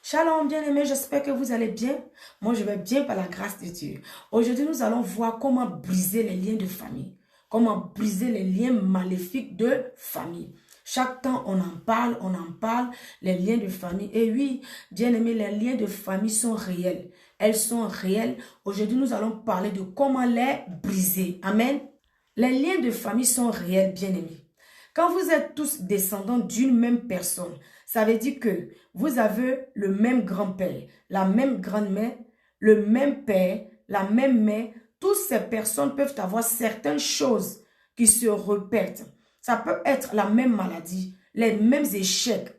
Shalom bien-aimés, j'espère que vous allez bien. Moi, je vais bien par la grâce de Dieu. Aujourd'hui, nous allons voir comment briser les liens de famille. Comment briser les liens maléfiques de famille. Chaque temps, on en parle, les liens de famille. Et oui, bien-aimés, les liens de famille sont réels. Elles sont réelles. Aujourd'hui, nous allons parler de comment les briser. Amen. Les liens de famille sont réels, bien-aimés. Quand vous êtes tous descendants d'une même personne, ça veut dire que vous avez le même grand-père, la même grand-mère, le même père, la même mère. Toutes ces personnes peuvent avoir certaines choses qui se répètent. Ça peut être la même maladie, les mêmes échecs.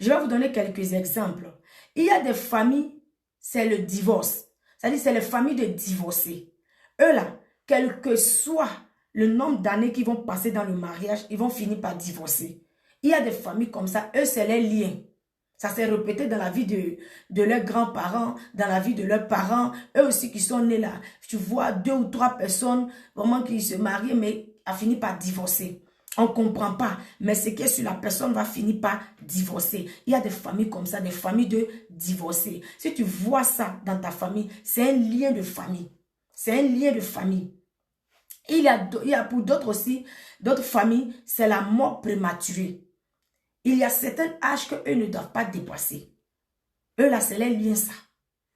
Je vais vous donner quelques exemples. Il y a des familles, c'est le divorce. C'est-à-dire c'est les familles de divorcés. Eux là, quel que soit le nombre d'années qu'ils vont passer dans le mariage, ils vont finir par divorcer. Il y a des familles comme ça, eux c'est les liens. Ça s'est répété dans la vie de leurs grands-parents, dans la vie de leurs parents, eux aussi qui sont nés là. Tu vois 2 ou 3 personnes vraiment qui se marient mais a fini par divorcer. On ne comprend pas, mais ce qui est sur la personne va finir par divorcer. Il y a des familles comme ça, des familles de divorcés. Si tu vois ça dans ta famille, c'est un lien de famille. C'est un lien de famille. Il y a pour d'autres aussi, d'autres familles, c'est la mort prématurée. Il y a certains âges qu'eux ne doivent pas dépasser. Eux là, c'est les liens ça.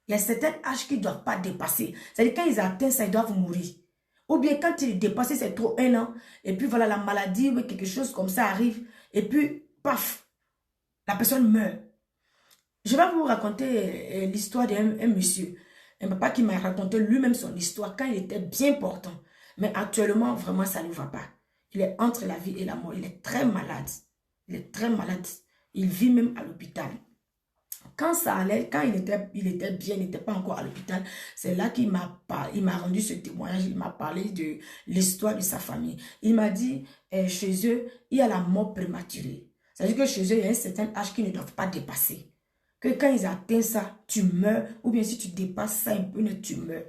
Il y a certains âges qu'ils ne doivent pas dépasser. C'est-à-dire quand ils atteignent ça, ils doivent mourir. Ou bien quand ils dépassent, c'est trop 1 an. Et puis voilà, la maladie ou quelque chose comme ça arrive. Et puis, paf, la personne meurt. Je vais vous raconter l'histoire d'un monsieur. Un papa qui m'a raconté lui-même son histoire quand il était bien portant. Mais actuellement, vraiment, ça ne va pas. Il est entre la vie et la mort. Il est très malade. Il est très malade. Il vit même à l'hôpital. Quand ça allait, quand il était bien, il n'était pas encore à l'hôpital, c'est là qu'il m'a rendu ce témoignage, il m'a parlé de l'histoire de sa famille. Il m'a dit, chez eux, il y a la mort prématurée. C'est-à-dire que chez eux, il y a un certain âge qu'ils ne doivent pas dépasser. Que quand ils atteignent ça, tu meurs, ou bien si tu dépasses ça un peu, tu meurs.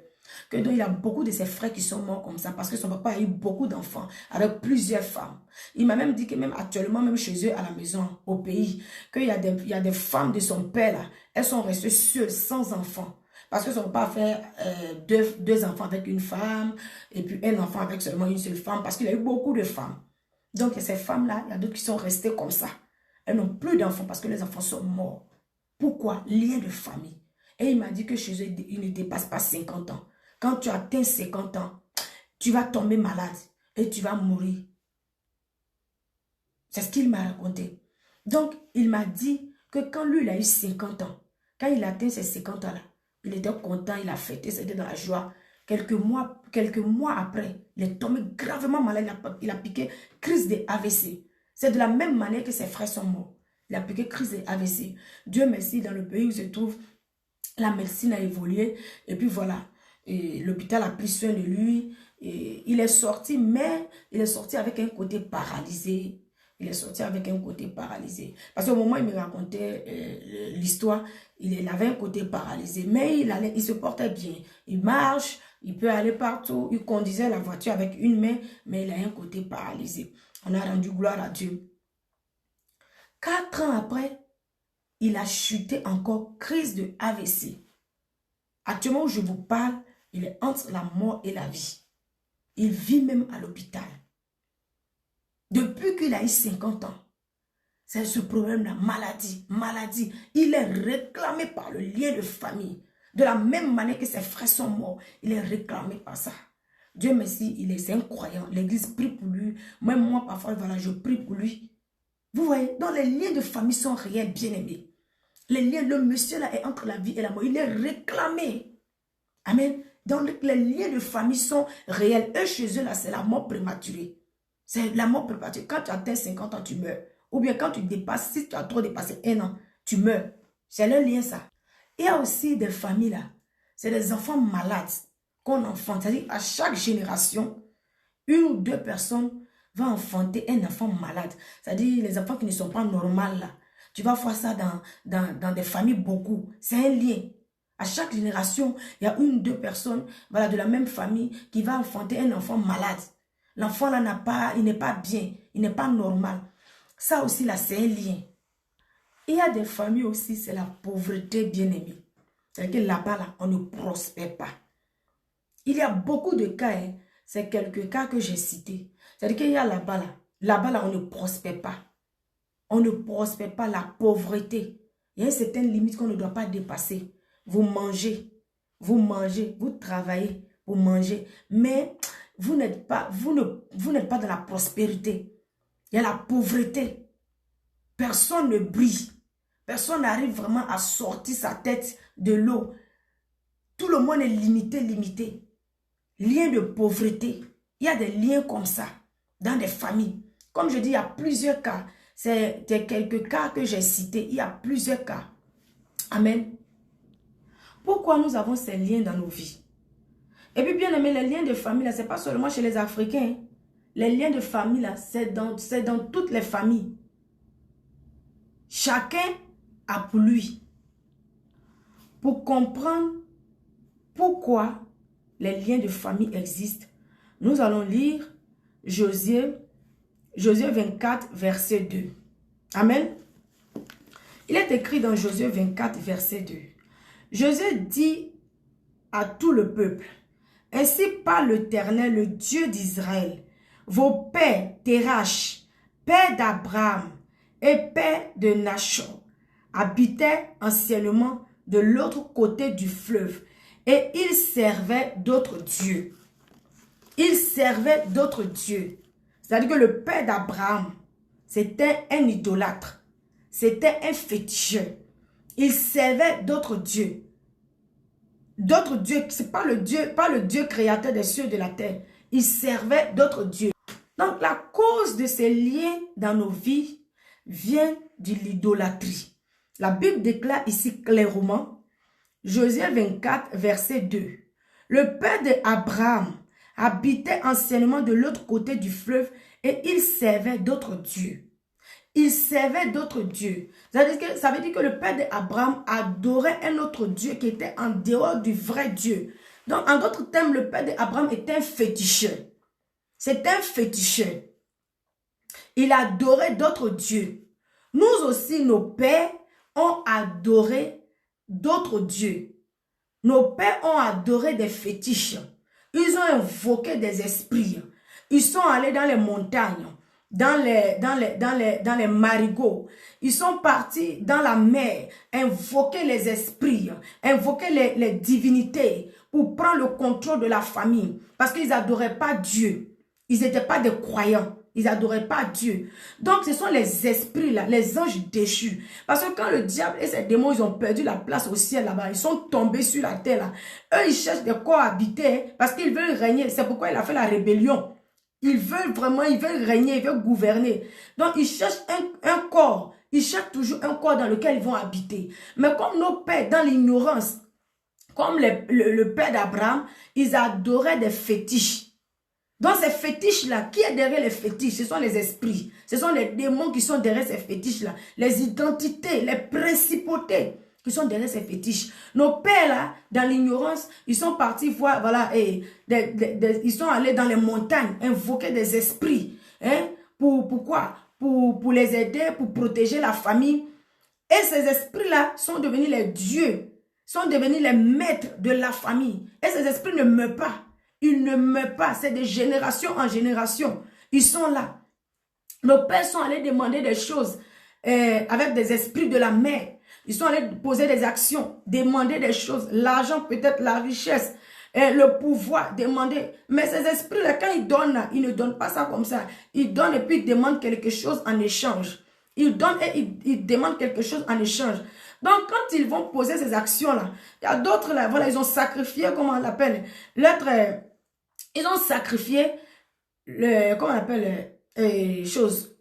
Que donc il y a beaucoup de ses frères qui sont morts comme ça parce que son papa a eu beaucoup d'enfants avec plusieurs femmes. Il m'a même dit que même actuellement, même chez eux à la maison, au pays, qu'il y a des femmes de son père là, elles sont restées seules, sans enfants. Parce que son papa a fait deux enfants avec une femme et puis un enfant avec seulement une seule femme parce qu'il a eu beaucoup de femmes. Donc ces femmes-là, il y a d'autres qui sont restées comme ça. Elles n'ont plus d'enfants parce que les enfants sont morts. Pourquoi? Lien de famille. Et il m'a dit que chez eux, ils ne dépassent pas 50 ans. Quand tu atteins 50 ans, tu vas tomber malade et tu vas mourir. C'est ce qu'il m'a raconté. Donc, il m'a dit que quand lui, il a eu 50 ans, quand il a atteint ses 50 ans-là, il était content, il a fêté, c'était dans la joie. Quelques mois après, il est tombé gravement malade, il a piqué crise de AVC. C'est de la même manière que ses frères sont morts. Il a piqué crise de AVC. Dieu merci, dans le pays où il se trouve, la médecine a évolué. Et puis voilà, l'hôpital a pris soin de lui. Et il est sorti, mais il est sorti avec un côté paralysé. Il est sorti avec un côté paralysé. Parce qu'au moment où il me racontait l'histoire, il avait un côté paralysé. Mais il se portait bien. Il marche, il peut aller partout. Il conduisait la voiture avec une main, mais il a un côté paralysé. On a rendu gloire à Dieu. 4 ans après, il a chuté encore, crise de AVC. Actuellement où je vous parle, il est entre la mort et la vie. Il vit même à l'hôpital. Depuis qu'il a eu 50 ans, c'est ce problème-là, maladie. Il est réclamé par le lien de famille. De la même manière que ses frères sont morts, il est réclamé par ça. Dieu merci, il est incroyant. L'église prie pour lui. Même moi, parfois, voilà, je prie pour lui. Vous voyez, donc les liens de famille sont réels, bien aimés. Les liens, le monsieur là est entre la vie et la mort. Il est réclamé. Amen. Donc les liens de famille sont réels. Eux, chez eux, là, c'est la mort prématurée. C'est la mort prématurée. Quand tu atteins 50 ans, tu meurs. Ou bien quand tu dépasses, si tu as trop dépassé 1 an, tu meurs. C'est le lien, ça. Il y a aussi des familles, là. C'est des enfants malades qu'on enfante. C'est-à-dire, à chaque génération, 1 ou 2 personnes vont enfanter un enfant malade. C'est-à-dire, les enfants qui ne sont pas normaux, là. Tu vas voir ça dans des familles beaucoup. C'est un lien. À chaque génération, il y a 1 ou 2 personnes voilà, de la même famille qui va enfanter un enfant malade. L'enfant là il n'est pas bien, il n'est pas normal. Ça aussi là, c'est un lien. Il y a des familles aussi, c'est la pauvreté bien-aimée. C'est-à-dire que là-bas, là, on ne prospère pas. Il y a beaucoup de cas, hein. C'est quelques cas que j'ai cités. C'est-à-dire qu'il y a là-bas, là, on ne prospère pas. On ne prospère pas, la pauvreté. Il y a une certaine limite qu'on ne doit pas dépasser. Vous mangez, vous travaillez, vous mangez, mais vous n'êtes pas dans la prospérité. Il y a la pauvreté. Personne ne brille. Personne n'arrive vraiment à sortir sa tête de l'eau. Tout le monde est limité. Lien de pauvreté. Il y a des liens comme ça dans des familles. Comme je dis, il y a plusieurs cas. C'est quelques cas que j'ai cités. Il y a plusieurs cas. Amen. Pourquoi nous avons ces liens dans nos vies? Et puis bien aimé, les liens de famille, ce n'est pas seulement chez les Africains. Les liens de famille, c'est dans toutes les familles. Chacun a pour lui. Pour comprendre pourquoi les liens de famille existent, nous allons lire Josué 24, verset 2. Amen. Il est écrit dans Josué 24, verset 2. Josué dit à tout le peuple, « Ainsi parle l'Éternel, le Dieu d'Israël. Vos pères, Terach, père d'Abraham et père de Nachor, habitaient anciennement de l'autre côté du fleuve et ils servaient d'autres dieux. » Ils servaient d'autres dieux. C'est-à-dire que le père d'Abraham, c'était un idolâtre. C'était un féticheur. Il servait d'autres dieux. D'autres dieux, ce n'est pas le Dieu créateur des cieux et de la terre. Il servait d'autres dieux. Donc la cause de ces liens dans nos vies vient de l'idolâtrie. La Bible déclare ici clairement, Josué 24, verset 2. Le père d'Abraham habitait anciennement de l'autre côté du fleuve et il servait d'autres dieux. Il servait d'autres dieux. Ça veut dire que le père d'Abraham adorait un autre Dieu qui était en dehors du vrai Dieu. Donc, en d'autres termes, le père d'Abraham était un féticheur. C'est un féticheur. Il adorait d'autres dieux. Nous aussi, nos pères ont adoré d'autres dieux. Nos pères ont adoré des fétiches. Ils ont invoqué des esprits. Ils sont allés dans les montagnes, dans les marigots. Ils sont partis dans la mer, invoquer les esprits, invoquer les divinités pour prendre le contrôle de la famille. Parce qu'ils n'adoraient pas Dieu. Ils n'étaient pas des croyants. Ils n'adoraient pas Dieu. Donc, ce sont les esprits là, les anges déchus. Parce que quand le diable et ses démons, ils ont perdu la place au ciel là-bas, ils sont tombés sur la terre là. Eux, ils cherchent des corps habités parce qu'ils veulent régner. C'est pourquoi il a fait la rébellion. Ils veulent régner, ils veulent gouverner. Donc, ils cherchent un corps. Ils cherchent toujours un corps dans lequel ils vont habiter. Mais comme nos pères, dans l'ignorance, comme le père d'Abraham, ils adoraient des fétiches. Donc ces fétiches-là, qui est derrière les fétiches? Ce sont les esprits. Ce sont les démons qui sont derrière ces fétiches-là. Les identités, les principautés qui sont derrière ces fétiches. Nos pères, là, dans l'ignorance, ils sont partis voir, voilà, ils sont allés dans les montagnes, invoquer des esprits. Hein? Pourquoi? Pour les aider, pour protéger la famille. Et ces esprits-là sont devenus les dieux, sont devenus les maîtres de la famille. Et ces esprits ne meurent pas. Ils ne meurent pas. C'est de génération en génération. Ils sont là. Nos pères sont allés demander des choses avec des esprits de la mer. Ils sont allés poser des actions, demander des choses. L'argent, peut-être la richesse, le pouvoir, demander. Mais ces esprits-là, quand ils donnent, là, ils ne donnent pas ça comme ça. Ils donnent et puis ils demandent quelque chose en échange. Ils donnent et ils demandent quelque chose en échange. Donc, quand ils vont poser ces actions-là, il y a d'autres là, voilà, ils ont sacrifié, comment on l'appelle, l'être... Ils ont sacrifié comment on appelle choses.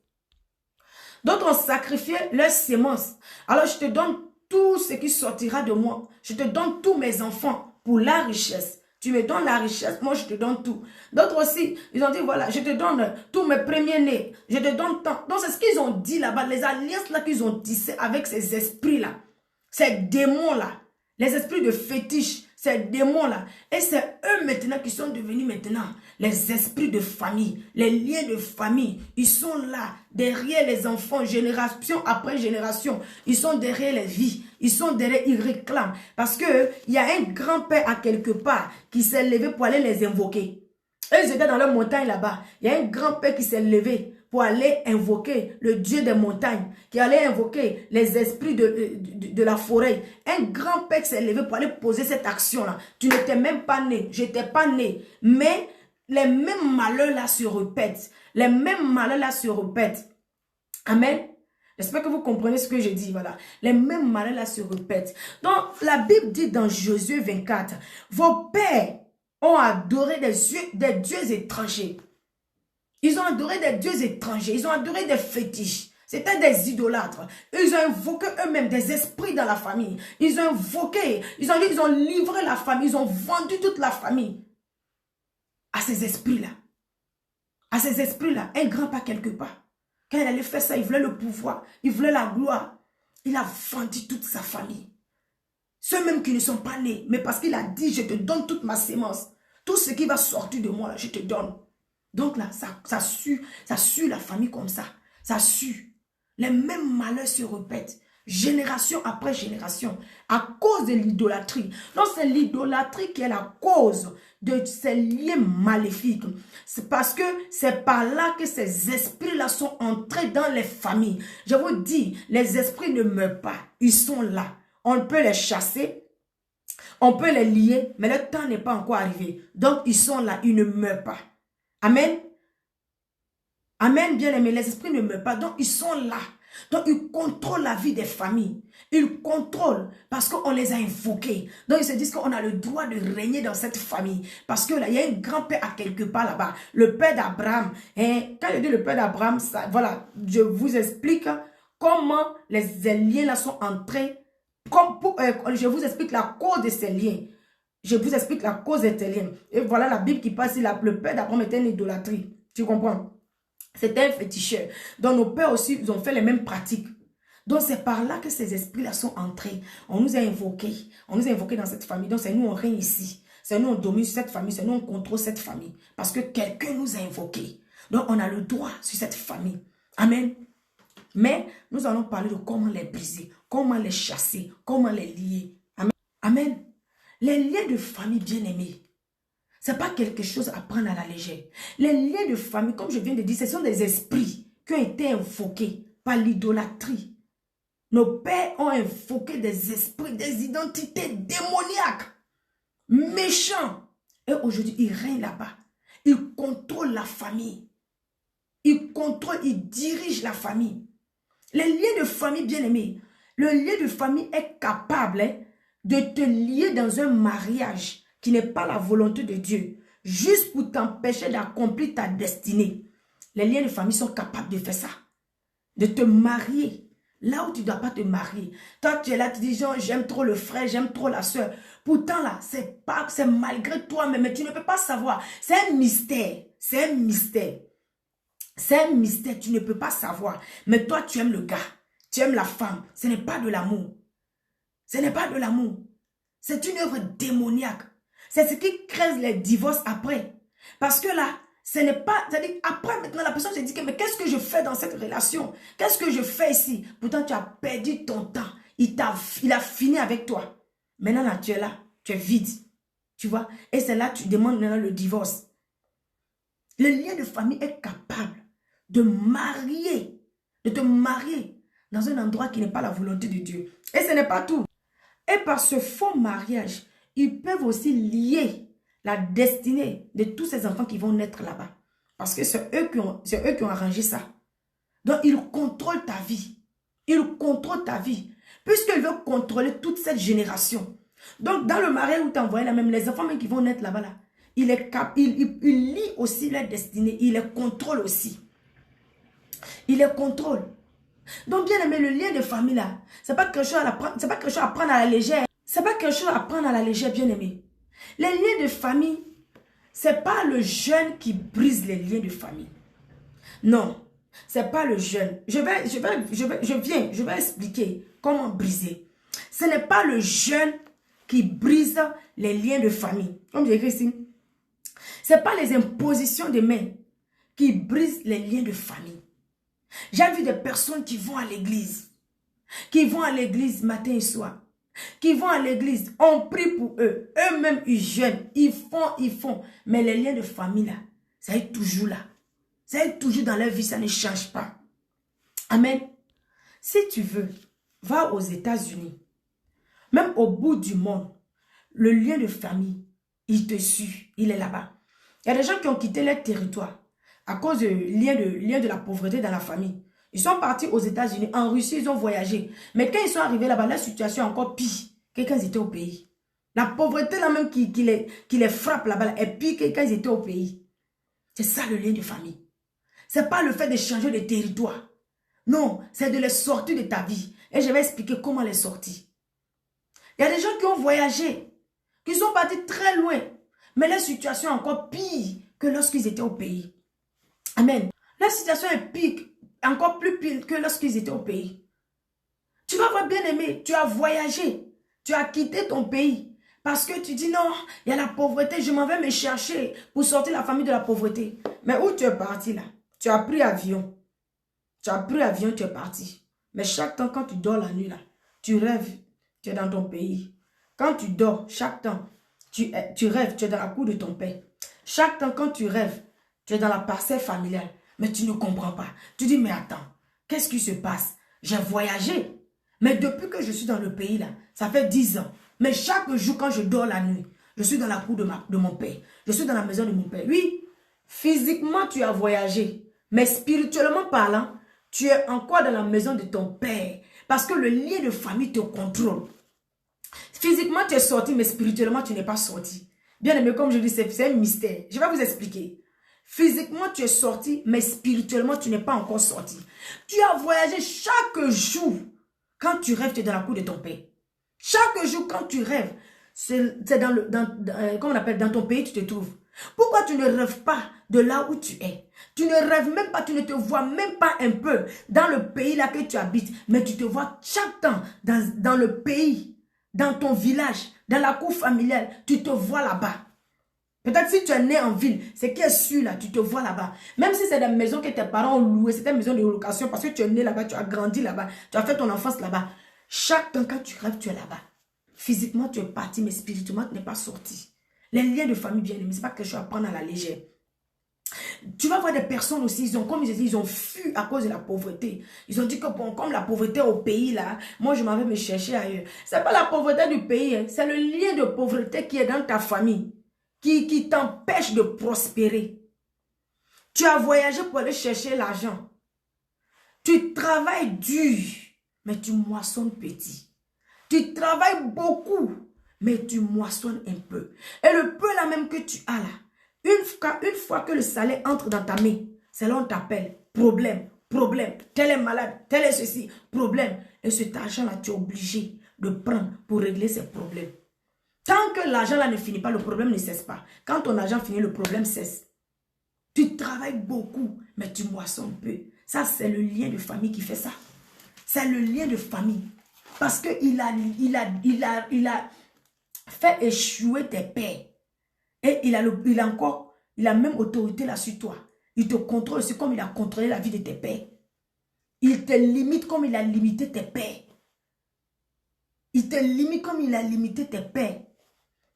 D'autres ont sacrifié leurs semences. Alors je te donne tout ce qui sortira de moi. Je te donne tous mes enfants pour la richesse. Tu me donnes la richesse, moi je te donne tout. D'autres aussi, ils ont dit voilà, je te donne tous mes premiers-nés. Je te donne tant. Donc c'est ce qu'ils ont dit là-bas, les alliances là qu'ils ont tissées avec ces esprits là. Ces démons là. Les esprits de fétiche. ces démons-là. Et c'est eux maintenant qui sont devenus maintenant les esprits de famille, les liens de famille. Ils sont là, derrière les enfants, génération après génération. Ils sont derrière les vies. Ils sont derrière, ils réclament. Parce qu'il y a un grand-père à quelque part qui s'est levé pour aller les invoquer. Eux, ils étaient dans leur montagne là-bas. Il y a un grand-père qui s'est levé pour aller invoquer le Dieu des montagnes, qui allait invoquer les esprits de la forêt. Un grand-père qui s'est levé pour aller poser cette action-là. Tu n'étais même pas né, je n'étais pas né. Mais les mêmes malheurs-là se répètent. Les mêmes malheurs-là se répètent. Amen. J'espère que vous comprenez ce que je dis. Voilà. Les mêmes malheurs-là se répètent. Donc, la Bible dit dans Josué 24, vos pères ont adoré des dieux étrangers. Ils ont adoré des dieux étrangers. Ils ont adoré des fétiches. C'était des idolâtres. Ils ont invoqué eux-mêmes des esprits dans la famille. Ils ont invoqué, ils ont livré la famille. Ils ont vendu toute la famille à ces esprits-là. À ces esprits-là. Un grand pas quelque part. Quand il allait faire ça, il voulait le pouvoir. Il voulait la gloire. Il a vendu toute sa famille. Ceux-mêmes qui ne sont pas nés. Mais parce qu'il a dit, je te donne toute ma sémence. Tout ce qui va sortir de moi, là, je te donne. Donc là, ça sue la famille comme ça. Ça sue. Les mêmes malheurs se répètent. Génération après génération. À cause de l'idolâtrie. Donc c'est l'idolâtrie qui est la cause de ces liens maléfiques. C'est parce que c'est par là que ces esprits-là sont entrés dans les familles. Je vous dis, les esprits ne meurent pas. Ils sont là. On peut les chasser. On peut les lier, mais le temps n'est pas encore arrivé. Donc, ils sont là, ils ne meurent pas. Amen. Amen, bien aimé. Les esprits ne meurent pas, donc ils sont là. Donc, ils contrôlent la vie des familles. Ils contrôlent parce qu'on les a invoqués. Donc, ils se disent qu'on a le droit de régner dans cette famille. Parce que là, il y a un grand-père à quelque part là-bas. Le père d'Abraham. Quand je dis le père d'Abraham, voilà, je vous explique comment les liens là sont entrés. Je vous explique la cause de ces liens. Je vous explique la cause de ces liens. Et voilà la Bible qui passe. Le père d'Abraham était une idolâtrie. Tu comprends? C'était un féticheur. Donc nos pères aussi, ils ont fait les mêmes pratiques. Donc c'est par là que ces esprits-là sont entrés. On nous a invoqués. On nous a invoqués dans cette famille. Donc c'est nous, on règne ici. C'est nous, on domine sur cette famille. C'est nous, on contrôle cette famille. Parce que quelqu'un nous a invoqués. Donc on a le droit sur cette famille. Amen. Mais nous allons parler de comment les briser, comment les chasser, comment les lier. Amen. Amen. Les liens de famille bien-aimés, ce n'est pas quelque chose à prendre à la légère. Les liens de famille, comme je viens de dire, ce sont des esprits qui ont été invoqués par l'idolâtrie. Nos pères ont invoqué des esprits, des identités démoniaques, méchants. Et aujourd'hui, ils règnent là-bas. Ils contrôlent la famille. Ils contrôlent, ils dirigent la famille. Les liens de famille, bien-aimés, le lien de famille est capable de te lier dans un mariage qui n'est pas la volonté de Dieu, juste pour t'empêcher d'accomplir ta destinée. Les liens de famille sont capables de faire ça, de te marier là où tu ne dois pas te marier. Toi, tu es là, tu dis, genre, j'aime trop le frère, j'aime trop la soeur. Pourtant, là, c'est malgré toi-même, mais tu ne peux pas savoir. C'est un mystère, c'est un mystère. C'est un mystère, tu ne peux pas savoir. Mais toi, tu aimes le gars, tu aimes la femme. Ce n'est pas de l'amour. Ce n'est pas de l'amour. C'est une œuvre démoniaque. C'est ce qui crée les divorces après. Parce que là, ce n'est pas... C'est-à-dire, après, maintenant, la personne se dit que, mais qu'est-ce que je fais dans cette relation? Qu'est-ce que je fais ici? Pourtant, tu as perdu ton temps. Il a fini avec toi. Maintenant, là, tu es là. Tu es vide. Tu vois? Et c'est là que tu demandes maintenant le divorce. Le lien de famille est capable de te marier dans un endroit qui n'est pas la volonté de Dieu. Et ce n'est pas tout. Et par ce faux mariage, ils peuvent aussi lier la destinée de tous ces enfants qui vont naître là-bas. Parce que c'est eux qui ont arrangé ça. Donc, ils contrôlent ta vie. Ils contrôlent ta vie. Puisqu'ils veulent contrôler toute cette génération. Donc, dans le mariage où tu as envoyé là même, les enfants même qui vont naître là-bas, là, il lie aussi leur destinée. Il les contrôle aussi. Il les contrôle. Donc, bien aimé, le lien de famille là, c'est pas quelque chose à prendre, c'est pas quelque chose à prendre à la légère. C'est pas quelque chose à prendre à la légère, bien aimé. Les liens de famille, c'est pas le jeune qui brise les liens de famille. Non, c'est pas le jeune. Je vais expliquer comment briser. Ce n'est pas le jeune qui brisent les liens de famille. Comme j'ai écrit ici, ce n'est pas les impositions des mains qui brisent les liens de famille. J'ai vu des personnes qui vont à l'église, matin et soir, qui vont à l'église, on prie pour eux, eux-mêmes ils jeûnent, ils font, mais les liens de famille là, ça est toujours là, ça est toujours dans leur vie, ça ne change pas. Amen. Si tu veux, va aux États-Unis, même au bout du monde, le lien de famille, il te suit, il est là-bas. Il y a des gens qui ont quitté leur territoire à cause du lien de la pauvreté dans la famille. Ils sont partis aux États-Unis, en Russie, ils ont voyagé. Mais quand ils sont arrivés là-bas, la situation est encore pire que quand ils étaient au pays. La pauvreté là même qui les frappe là-bas est pire que quand ils étaient au pays. C'est ça le lien de famille. Ce n'est pas le fait de changer de territoire. Non, c'est de les sortir de ta vie. Et je vais expliquer comment les sortir. Il y a des gens qui ont voyagé, qui sont partis très loin. Mais la situation est encore pire que lorsqu'ils étaient au pays. Amen. La situation est pire, encore plus pire que lorsqu'ils étaient au pays. Tu vas voir, bien aimé, tu as voyagé. Tu as quitté ton pays. Parce que tu dis non, il y a la pauvreté, je m'en vais me chercher pour sortir la famille de la pauvreté. Mais où tu es parti là? Tu as pris avion. Tu as pris avion, tu es parti. Mais chaque temps, quand tu dors la nuit là, tu rêves, tu es dans ton pays. Quand tu dors, chaque temps, tu rêves, tu es dans la cour de ton père. Chaque temps, quand tu rêves, tu es dans la parcelle familiale. Mais tu ne comprends pas. Tu dis, mais attends, qu'est-ce qui se passe? J'ai voyagé. Mais depuis que je suis dans le pays là, ça fait 10 ans. Mais chaque jour, quand je dors la nuit, je suis dans la cour de mon père. Je suis dans la maison de mon père. Oui, physiquement, tu as voyagé. Mais spirituellement parlant, tu es encore dans la maison de ton père. Parce que le lien de famille te contrôle. Physiquement, tu es sorti, mais spirituellement, tu n'es pas sorti. Bien aimé, comme je dis, c'est un mystère. Je vais vous expliquer. Physiquement, tu es sorti, mais spirituellement, tu n'es pas encore sorti. Tu as voyagé chaque jour. Quand tu rêves, tu es dans la cour de ton père. Chaque jour, quand tu rêves, c'est comment on appelle, dans ton pays, tu te trouves. Pourquoi tu ne rêves pas de là où tu es? Tu ne rêves même pas, tu ne te vois même pas un peu dans le pays là que tu habites, mais tu te vois chaque temps dans le pays, dans ton village, dans la cour familiale, tu te vois là-bas. Peut-être si tu es né en ville, c'est qui est sûr là, tu te vois là-bas. Même si c'est des maisons que tes parents ont louées, c'est des maisons de location parce que tu es né là-bas, tu as grandi là-bas, tu as fait ton enfance là-bas. Chaque temps quand tu rêves, tu es là-bas. Physiquement, tu es parti, mais spirituellement, tu n'es pas sorti. Les liens de famille bien aimés, ce n'est pas quelque chose à prendre à la légère. Tu vas voir des personnes aussi, comme ils disent, ils ont fui à cause de la pauvreté. Ils ont dit que bon, comme la pauvreté au pays là, moi je m'en vais me chercher ailleurs. Ce n'est pas la pauvreté du pays, hein, c'est le lien de pauvreté qui est dans ta famille, qui t'empêche de prospérer. Tu as voyagé pour aller chercher l'argent. Tu travailles dur, mais tu moissonnes petit. Tu travailles beaucoup, mais tu moissonnes un peu. Et le peu là même que tu as là, une fois que le salaire entre dans ta main, c'est là on t'appelle problème, tel est malade, tel est ceci, problème. Et cet argent-là, tu es obligé de prendre pour régler ces problèmes. Tant que l'argent là ne finit pas, le problème ne cesse pas. Quand ton argent finit, le problème cesse. Tu travailles beaucoup, mais tu moissonnes peu. Ça, c'est le lien de famille qui fait ça. C'est le lien de famille. Parce qu'il a fait échouer tes pères. Et il a même autorité là sur toi. Il te contrôle aussi comme il a contrôlé la vie de tes pères. Il te limite comme il a limité tes pères. Il te limite comme il a limité tes pères.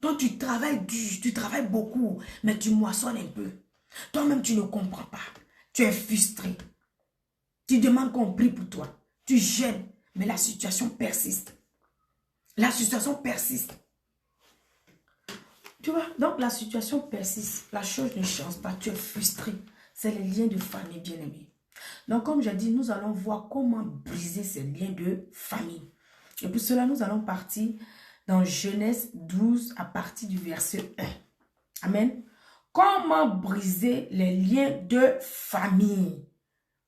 Donc tu travailles dur, tu travailles beaucoup, mais tu moissonnes un peu. Toi-même tu ne comprends pas. Tu es frustré. Tu demandes qu'on prie pour toi. Tu gênes, mais la situation persiste. La situation persiste. Tu vois, donc la situation persiste. La chose ne change pas. Tu es frustré. C'est les liens de famille, bien-aimés. Donc, comme j'ai dit, nous allons voir comment briser ces liens de famille. Et pour cela, nous allons partir dans Genèse 12 à partir du verset 1. Amen. Comment briser les liens de famille?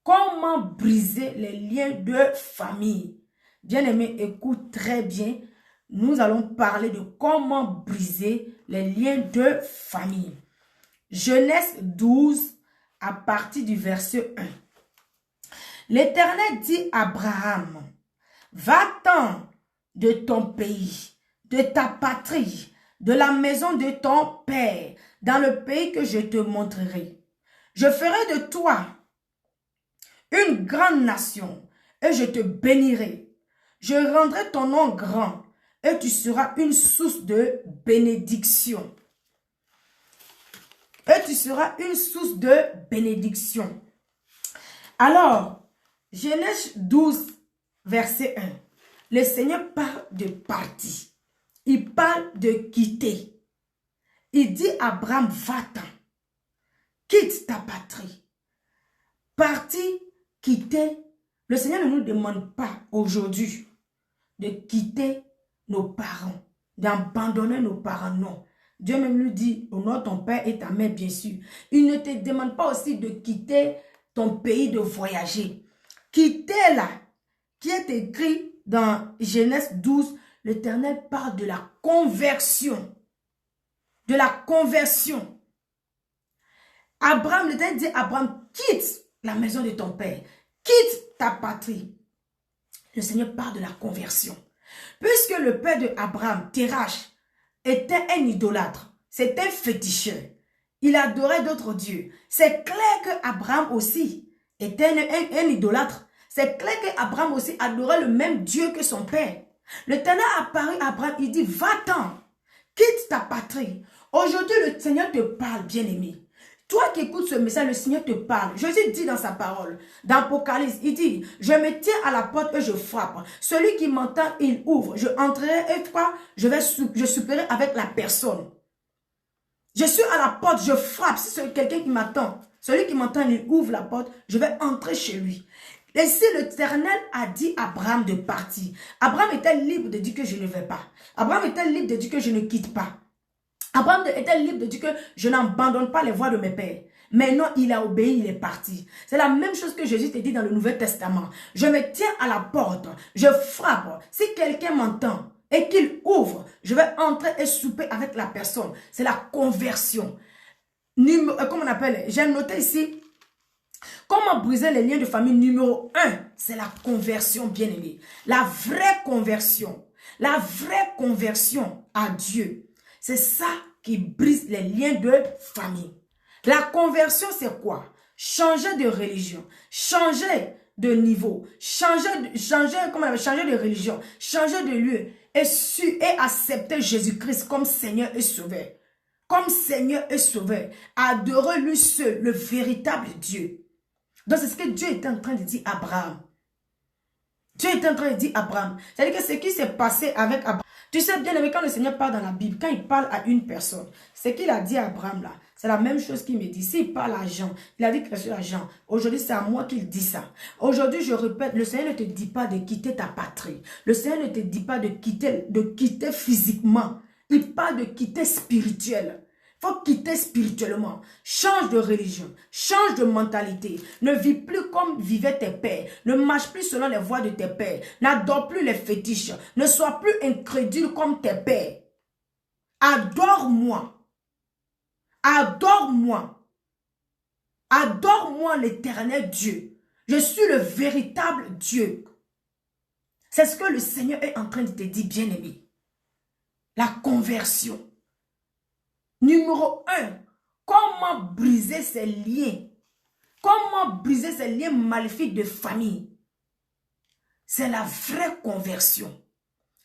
Comment briser les liens de famille? Bien-aimé, écoute très bien. Nous allons parler de comment briser les liens de famille. Genèse 12 à partir du verset 1. L'Éternel dit à Abraham, va-t'en de ton pays, de ta patrie, de la maison de ton père, dans le pays que je te montrerai. Je ferai de toi une grande nation et je te bénirai. Je rendrai ton nom grand et tu seras une source de bénédiction. Et tu seras une source de bénédiction. Alors, Genèse 12, verset 1. Le Seigneur parle de partir. Il parle de quitter. Il dit à Abraham, va-t'en. Quitte ta patrie. Partir, quitter. Le Seigneur ne nous demande pas aujourd'hui de quitter nos parents, d'abandonner nos parents, non. Dieu même lui dit, honore ton père et ta mère, bien sûr. Il ne te demande pas aussi de quitter ton pays, de voyager. Quitter là, qui est écrit dans Genèse 12, l'Éternel parle de la conversion. De la conversion. Abraham, l'Éternel dit, Abraham, quitte la maison de ton père. Quitte ta patrie. Le Seigneur parle de la conversion. Puisque le père de Abraham, Terach, était un idolâtre, c'était un féticheur. Il adorait d'autres dieux. C'est clair qu'Abraham aussi était un idolâtre. C'est clair qu'Abraham aussi adorait le même Dieu que son père. L'Éternel a apparu à Abraham, il dit, va-t'en, quitte ta patrie. Aujourd'hui, le Seigneur te parle, bien-aimé. Toi qui écoutes ce message, le Seigneur te parle. Jésus dit dans sa parole, dans Apocalypse, il dit, je me tiens à la porte et je frappe. Celui qui m'entend, il ouvre. Je entrerai et toi, je souperai avec la personne. Je suis à la porte, je frappe. Si c'est quelqu'un qui m'attend, celui qui m'entend, il ouvre la porte, je vais entrer chez lui. Et si l'Éternel a dit à Abraham de partir, Abraham était libre de dire que je ne vais pas. Abraham était libre de dire que je ne quitte pas. Abraham était libre de dire que je n'abandonne pas les voies de mes pères. Mais non, il a obéi, il est parti. C'est la même chose que Jésus te dit dans le Nouveau Testament. Je me tiens à la porte, je frappe. Si quelqu'un m'entend et qu'il ouvre, je vais entrer et souper avec la personne. C'est la conversion. Comment on appelle? J'ai noté ici, comment briser les liens de famille numéro 1, c'est la conversion, bien-aimé. La vraie conversion. La vraie conversion à Dieu. C'est ça qui brise les liens de famille. La conversion, c'est quoi? Changer de religion, changer de niveau, changer de religion, changer de lieu et accepter Jésus-Christ comme Seigneur et Sauveur. Comme Seigneur et Sauveur. Adorer lui seul, le véritable Dieu. Donc c'est ce que Dieu est en train de dire à Abraham. Dieu est en train de dire à Abraham. C'est-à-dire que ce qui s'est passé avec Abraham. Tu sais bien, quand le Seigneur parle dans la Bible, quand il parle à une personne, ce qu'il a dit à Abraham là, c'est la même chose qu'il me dit. S'il parle à Jean, il a dit quelque chose à Jean. Aujourd'hui, c'est à moi qu'il dit ça. Aujourd'hui, je répète, le Seigneur ne te dit pas de quitter ta patrie. Le Seigneur ne te dit pas de quitter physiquement. Il parle de quitter spirituel. Il faut quitter spirituellement. Change de religion. Change de mentalité. Ne vis plus comme vivaient tes pères. Ne marche plus selon les voies de tes pères. N'adore plus les fétiches. Ne sois plus incrédule comme tes pères. Adore-moi. Adore-moi. Adore-moi l'Éternel Dieu. Je suis le véritable Dieu. C'est ce que le Seigneur est en train de te dire, bien-aimé. La conversion. Numéro 1, comment briser ces liens? Comment briser ces liens maléfiques de famille? C'est la vraie conversion.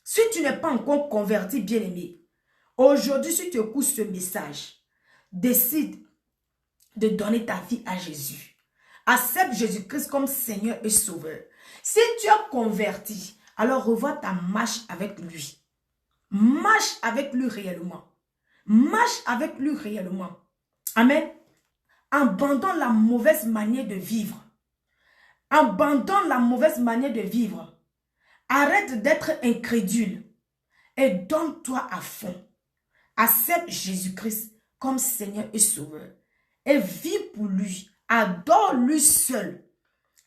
Si tu n'es pas encore converti, bien-aimé, aujourd'hui, si tu écoutes ce message, décide de donner ta vie à Jésus. Accepte Jésus-Christ comme Seigneur et Sauveur. Si tu as converti, alors revois ta marche avec lui. Marche avec lui réellement. Marche avec lui réellement. Amen. Abandonne la mauvaise manière de vivre. Abandonne la mauvaise manière de vivre. Arrête d'être incrédule. Et donne-toi à fond. Accepte Jésus-Christ comme Seigneur et Sauveur. Et vis pour lui. Adore-lui seul.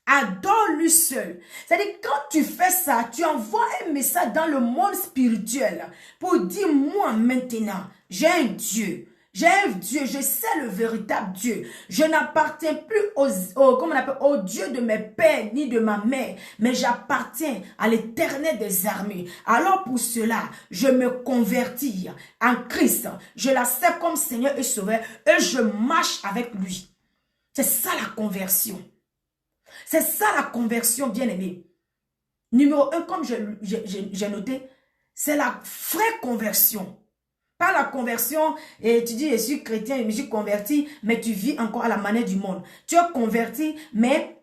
Adore-lui seul. C'est-à-dire, quand tu fais ça, tu envoies un message dans le monde spirituel pour dire, moi maintenant, j'ai un Dieu. J'ai un Dieu, je sais le véritable Dieu. Je n'appartiens plus comment on appelle, au Dieu de mes pères ni de ma mère, mais j'appartiens à l'Éternel des armées. Alors pour cela, je me convertis en Christ. Je l'accepte comme Seigneur et Sauveur et je marche avec lui. C'est ça la conversion. C'est ça la conversion, bien-aimé. Numéro 1, comme j'ai noté, c'est la vraie conversion. Pas la conversion, et tu dis, je suis chrétien, je me suis converti, mais tu vis encore à la manière du monde. Tu es converti, mais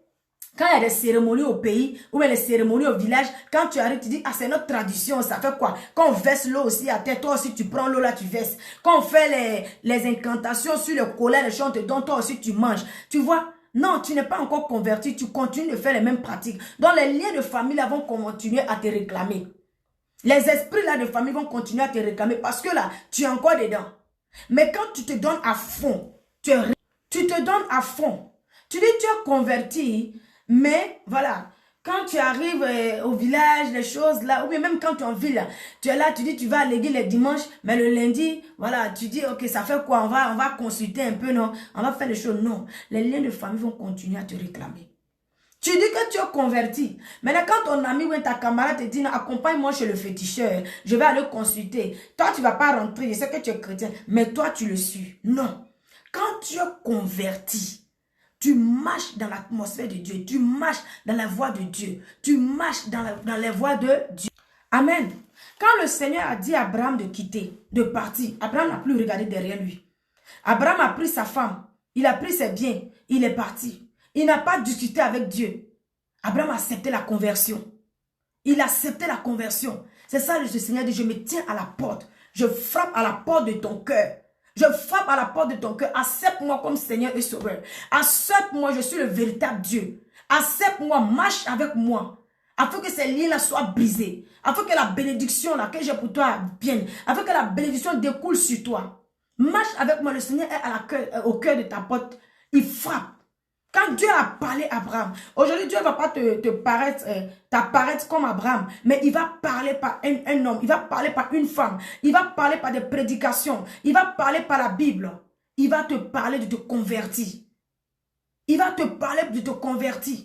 quand il y a des cérémonies au pays, ou bien les cérémonies au village, quand tu arrives, tu dis, ah, c'est notre tradition, ça fait quoi? Quand on verse l'eau aussi à terre, toi aussi tu prends l'eau là, tu verses. Quand on fait les incantations sur le collet, les gens te donnent, toi aussi tu manges. Tu vois? Non, tu n'es pas encore converti, tu continues de faire les mêmes pratiques. Donc les liens de famille là vont continuer à te réclamer. Les esprits là de famille vont continuer à te réclamer parce que là, tu es encore dedans. Mais quand tu te donnes à fond, tu te donnes à fond. Tu dis tu es converti, mais voilà, quand tu arrives au village, les choses là, ou bien même quand tu es en ville, tu es là, tu dis tu vas à l'église les dimanches, mais le lundi, voilà, tu dis ok, ça fait quoi? On va consulter un peu, non? On va faire les choses, non. Les liens de famille vont continuer à te réclamer. Tu dis que tu es converti. Maintenant, quand ton ami ou ta camarade te dit, non, accompagne-moi chez le féticheur, je vais aller consulter. Toi, tu ne vas pas rentrer, je sais que tu es chrétien, mais toi, tu le suis. Non. Quand tu es converti, tu marches dans l'atmosphère de Dieu, tu marches dans la voie de Dieu, tu marches dans les voies de Dieu. Amen. Quand le Seigneur a dit à Abraham de quitter, de partir, Abraham n'a plus regardé derrière lui. Abraham a pris sa femme, il a pris ses biens, il est parti. Il n'a pas discuté avec Dieu. Abraham a accepté la conversion. Il a accepté la conversion. C'est ça le Seigneur dit, je me tiens à la porte. Je frappe à la porte de ton cœur. Je frappe à la porte de ton cœur. Accepte-moi comme Seigneur et Sauveur. Accepte-moi, je suis le véritable Dieu. Accepte-moi, marche avec moi. Afin que ces liens-là soient brisés. Afin que la bénédiction là, que j'ai pour toi vienne. Afin que la bénédiction découle sur toi. Marche avec moi. Le Seigneur est au cœur de ta porte. Il frappe. Quand Dieu a parlé à Abraham, aujourd'hui Dieu ne va pas t'apparaître comme Abraham, mais il va parler par un homme, il va parler par une femme, il va parler par des prédications, il va parler par la Bible, il va te parler de te convertir. Il va te parler de te convertir.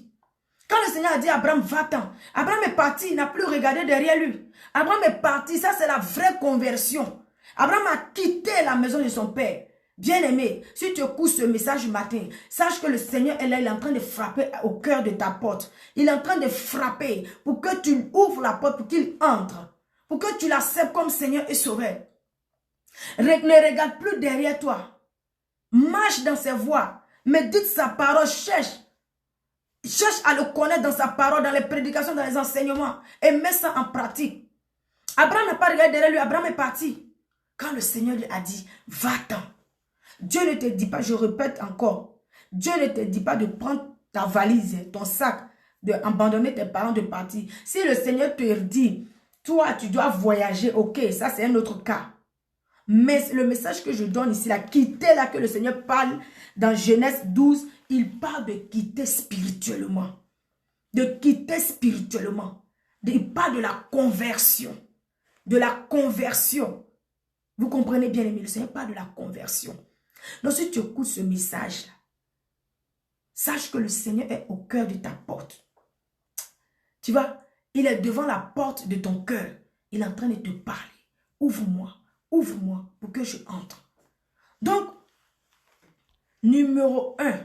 Quand le Seigneur a dit à Abraham, va-t'en, Abraham est parti, il n'a plus regardé derrière lui. Abraham est parti, ça c'est la vraie conversion. Abraham a quitté la maison de son père. Bien-aimé, si tu écoutes ce message du matin, sache que le Seigneur est là, il est en train de frapper au cœur de ta porte. Il est en train de frapper pour que tu ouvres la porte, pour qu'il entre. Pour que tu l'acceptes comme Seigneur et Sauveur. Ne regarde plus derrière toi. Marche dans ses voies. Médite sa parole, cherche à le connaître dans sa parole, dans les prédications, dans les enseignements. Et mets ça en pratique. Abraham n'a pas regardé derrière lui, Abraham est parti. Quand le Seigneur lui a dit, va-t'en. Dieu ne te dit pas, je répète encore, Dieu ne te dit pas de prendre ta valise, ton sac, d'abandonner tes parents, de partir. Si le Seigneur te dit, toi tu dois voyager, ok, ça c'est un autre cas. Mais le message que je donne ici, la quitter là que le Seigneur parle dans Genèse 12, il parle de quitter spirituellement. De quitter spirituellement. Il parle de la conversion. De la conversion. Vous comprenez bien, aimé, le Seigneur parle de la conversion. Donc, si tu écoutes ce message-là, sache que le Seigneur est au cœur de ta porte. Tu vois, il est devant la porte de ton cœur. Il est en train de te parler. Ouvre-moi pour que je entre. Donc, numéro 1,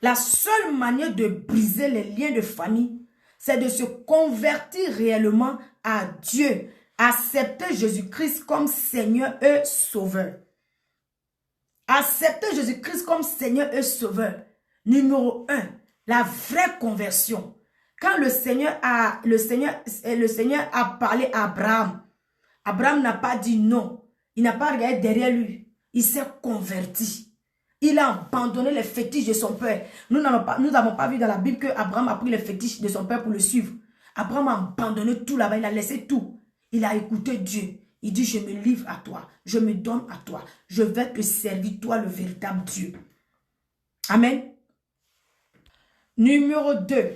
la seule manière de briser les liens de famille, c'est de se convertir réellement à Dieu. Accepter Jésus-Christ comme Seigneur et Sauveur. Accepter Jésus-Christ comme Seigneur et Sauveur. Numéro 1, la vraie conversion. Quand le Seigneur a parlé à Abraham, Abraham n'a pas dit non. Il n'a pas regardé derrière lui. Il s'est converti. Il a abandonné les fétiches de son père. Nous n'avons pas vu dans la Bible que Abraham a pris les fétiches de son père pour le suivre. Abraham a abandonné tout là-bas. Il a laissé tout. Il a écouté Dieu. Il dit, je me livre à toi. Je me donne à toi. Je vais te servir, toi, le véritable Dieu. Amen. Numéro 2.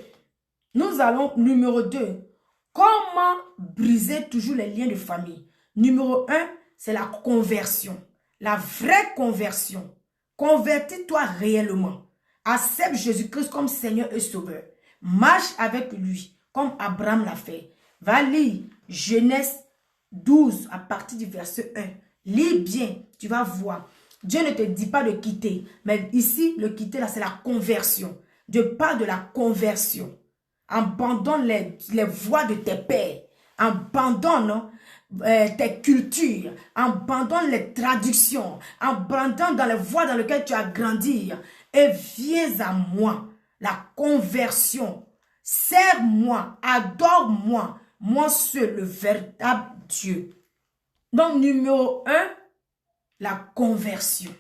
Numéro 2. Comment briser toujours les liens de famille? Numéro 1, c'est la conversion. la vraie conversion. Convertis-toi réellement. Accepte Jésus-Christ comme Seigneur et Sauveur. Marche avec lui, comme Abraham l'a fait. Va lire Genèse 12 à partir du verset 1. Lis bien, tu vas voir. Dieu ne te dit pas de quitter, mais ici, le quitter, là, c'est la conversion. Dieu parle de la conversion. Abandonne les voies de tes pères. Abandonne tes cultures. Abandonne les traductions. Abandonne dans les voies dans lesquelles tu as grandi. Et viens à moi. La conversion. Sers-moi. Adore-moi. Moi seul, le véritable Dieu. Donc, numéro 1, la conversion.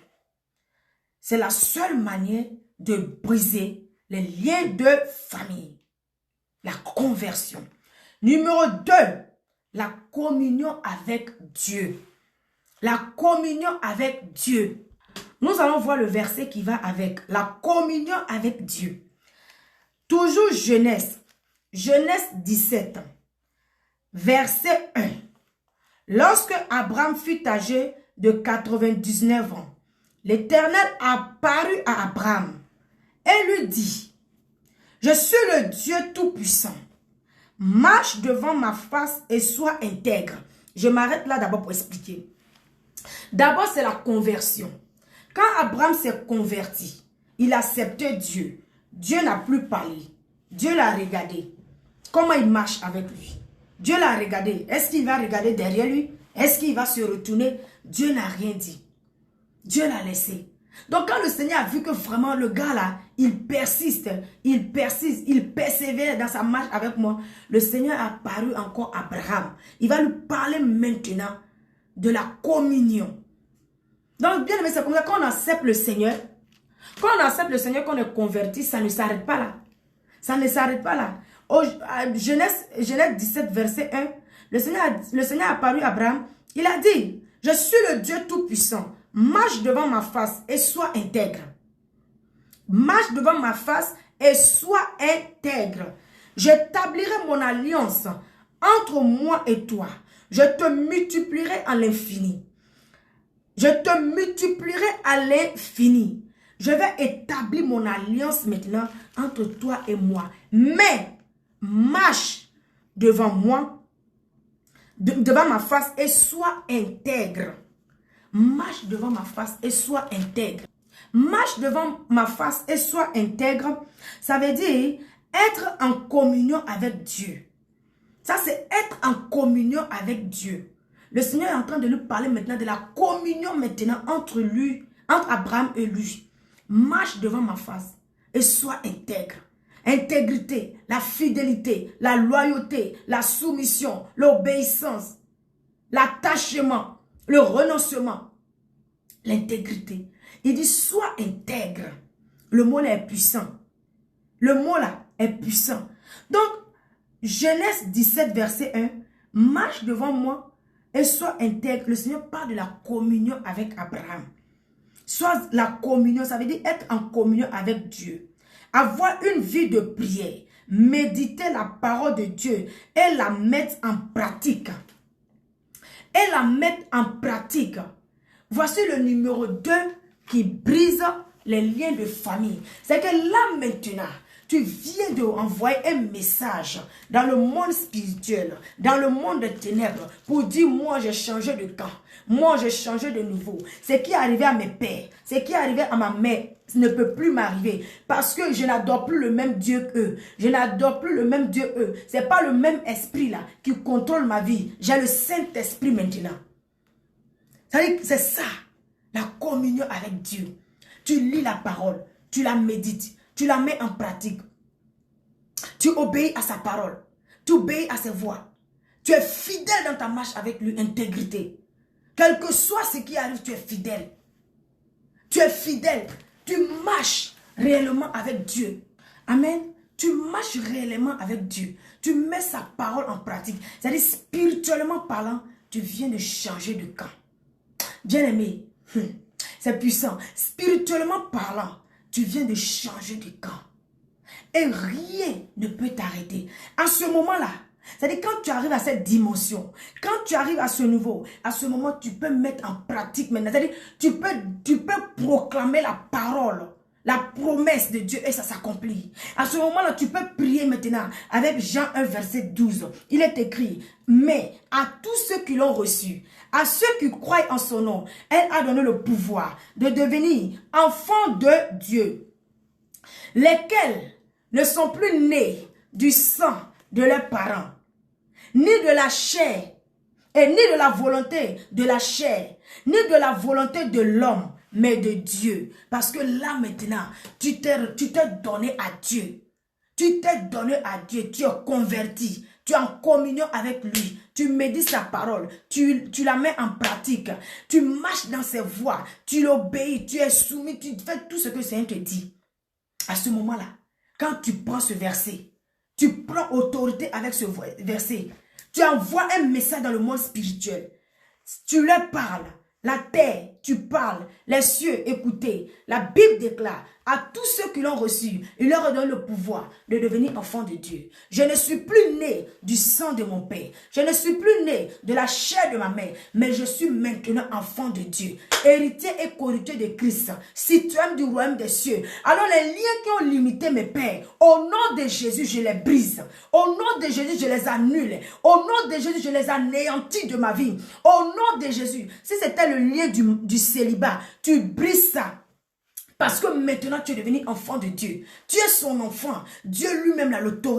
C'est la seule manière de briser les liens de famille. La conversion. Numéro 2, la communion avec Dieu. La communion avec Dieu. Nous allons voir le verset qui va avec. La communion avec Dieu. Toujours Genèse. Genèse 17. Verset 1. Lorsque Abraham fut âgé de 99 ans, l'Éternel apparut à Abraham et lui dit, « Je suis le Dieu Tout-Puissant. Marche devant ma face et sois intègre. » Je m'arrête là d'abord pour expliquer. D'abord, c'est la conversion. Quand Abraham s'est converti, il acceptait Dieu. Dieu n'a plus parlé. Dieu l'a regardé. Comment il marche avec lui? Dieu l'a regardé. Est-ce qu'il va regarder derrière lui? Est-ce qu'il va se retourner? Dieu n'a rien dit. Dieu l'a laissé. Donc quand le Seigneur a vu que vraiment le gars là, il persiste, il persévère dans sa marche avec moi, le Seigneur a apparu encore à Abraham. Il va lui parler maintenant de la communion. Donc bien aimé, c'est comme ça quand on accepte le Seigneur, qu'on est converti, ça ne s'arrête pas là. Ça ne s'arrête pas là. Genèse 17, verset 1, le Seigneur a apparu à Abraham. Il a dit, « Je suis le Dieu Tout-Puissant. Marche devant ma face et sois intègre. » Marche devant ma face et sois intègre. J'établirai mon alliance entre moi et toi. Je te multiplierai à l'infini. Je te multiplierai à l'infini. Je vais établir mon alliance maintenant entre toi et moi. Mais marche devant moi, devant ma face et sois intègre. Marche devant ma face et sois intègre. Marche devant ma face et sois intègre. Ça veut dire être en communion avec Dieu. Ça, c'est être en communion avec Dieu. Le Seigneur est en train de nous parler maintenant de la communion maintenant entre lui, entre Abraham et lui. Marche devant ma face et sois intègre. Intégrité, la fidélité, la loyauté, la soumission, l'obéissance, l'attachement, le renoncement, l'intégrité. Il dit sois intègre. Le mot là est puissant. Le mot là est puissant. Donc, Genèse 17, verset 1, marche devant moi et sois intègre. Le Seigneur parle de la communion avec Abraham. Soit la communion, ça veut dire être en communion avec Dieu. Avoir une vie de prière. Méditer la parole de Dieu et la mettre en pratique. Et la mettre en pratique. Voici le numéro 2 qui brise les liens de famille. C'est que là maintenant, tu viens de envoyer un message dans le monde spirituel, dans le monde des ténèbres, pour dire, moi j'ai changé de camp, moi j'ai changé de niveau. Ce qui est arrivé à mes pères, ce qui est arrivé à ma mère, ne peut plus m'arriver, parce que je n'adore plus le même Dieu qu'eux. Je n'adore plus le même Dieu qu'eux. Ce n'est pas le même esprit là qui contrôle ma vie. J'ai le Saint-Esprit maintenant. C'est ça, la communion avec Dieu. Tu lis la parole, tu la médites, tu la mets en pratique. Tu obéis à sa parole. Tu obéis à ses voix. Tu es fidèle dans ta marche avec lui, intégrité. Quel que soit ce qui arrive, tu es fidèle. Tu es fidèle. Tu marches réellement avec Dieu. Amen. Tu marches réellement avec Dieu. Tu mets sa parole en pratique. C'est-à-dire, spirituellement parlant, tu viens de changer de camp. Bien-aimé, c'est puissant. Spirituellement parlant, tu viens de changer de camp. Et rien ne peut t'arrêter. À ce moment-là, C'est-à-dire quand tu arrives à cette dimension, quand tu arrives à ce niveau, à ce moment, tu peux mettre en pratique maintenant. C'est-à-dire tu peux proclamer la parole, la promesse de Dieu et ça s'accomplit. À ce moment-là, tu peux prier maintenant avec Jean 1, verset 12. Il est écrit, mais à tous ceux qui l'ont reçu, à ceux qui croient en son nom, elle a donné le pouvoir de devenir enfants de Dieu, lesquels ne sont plus nés du sang de leurs parents, ni de la chair, et ni de la volonté de la chair, ni de la volonté de l'homme, mais de Dieu. Parce que là maintenant, tu t'es donné à Dieu. Tu t'es donné à Dieu, tu es converti, tu es en communion avec lui, tu médites sa parole, tu la mets en pratique, tu marches dans ses voies, tu l'obéis, tu es soumis, tu fais tout ce que le Seigneur te dit. À ce moment-là, quand tu prends ce verset, tu prends autorité avec ce verset, tu envoies un message dans le monde spirituel, tu leur parles, la terre, tu parles, les cieux, écoutez, la Bible déclare, à tous ceux qui l'ont reçu, il leur donne le pouvoir de devenir enfants de Dieu. Je ne suis plus né du sang de mon père. Je ne suis plus né de la chair de ma mère. Mais je suis maintenant enfant de Dieu. Héritier et co-héritier de Christ. Citoyen du royaume des cieux. Alors les liens qui ont limité mes pères, au nom de Jésus, je les brise. Au nom de Jésus, je les annule. Au nom de Jésus, je les anéantis de ma vie. Au nom de Jésus, si c'était le lien du célibat, tu brises ça. Parce que maintenant, tu es devenu enfant de Dieu. Tu es son enfant. Dieu lui-même,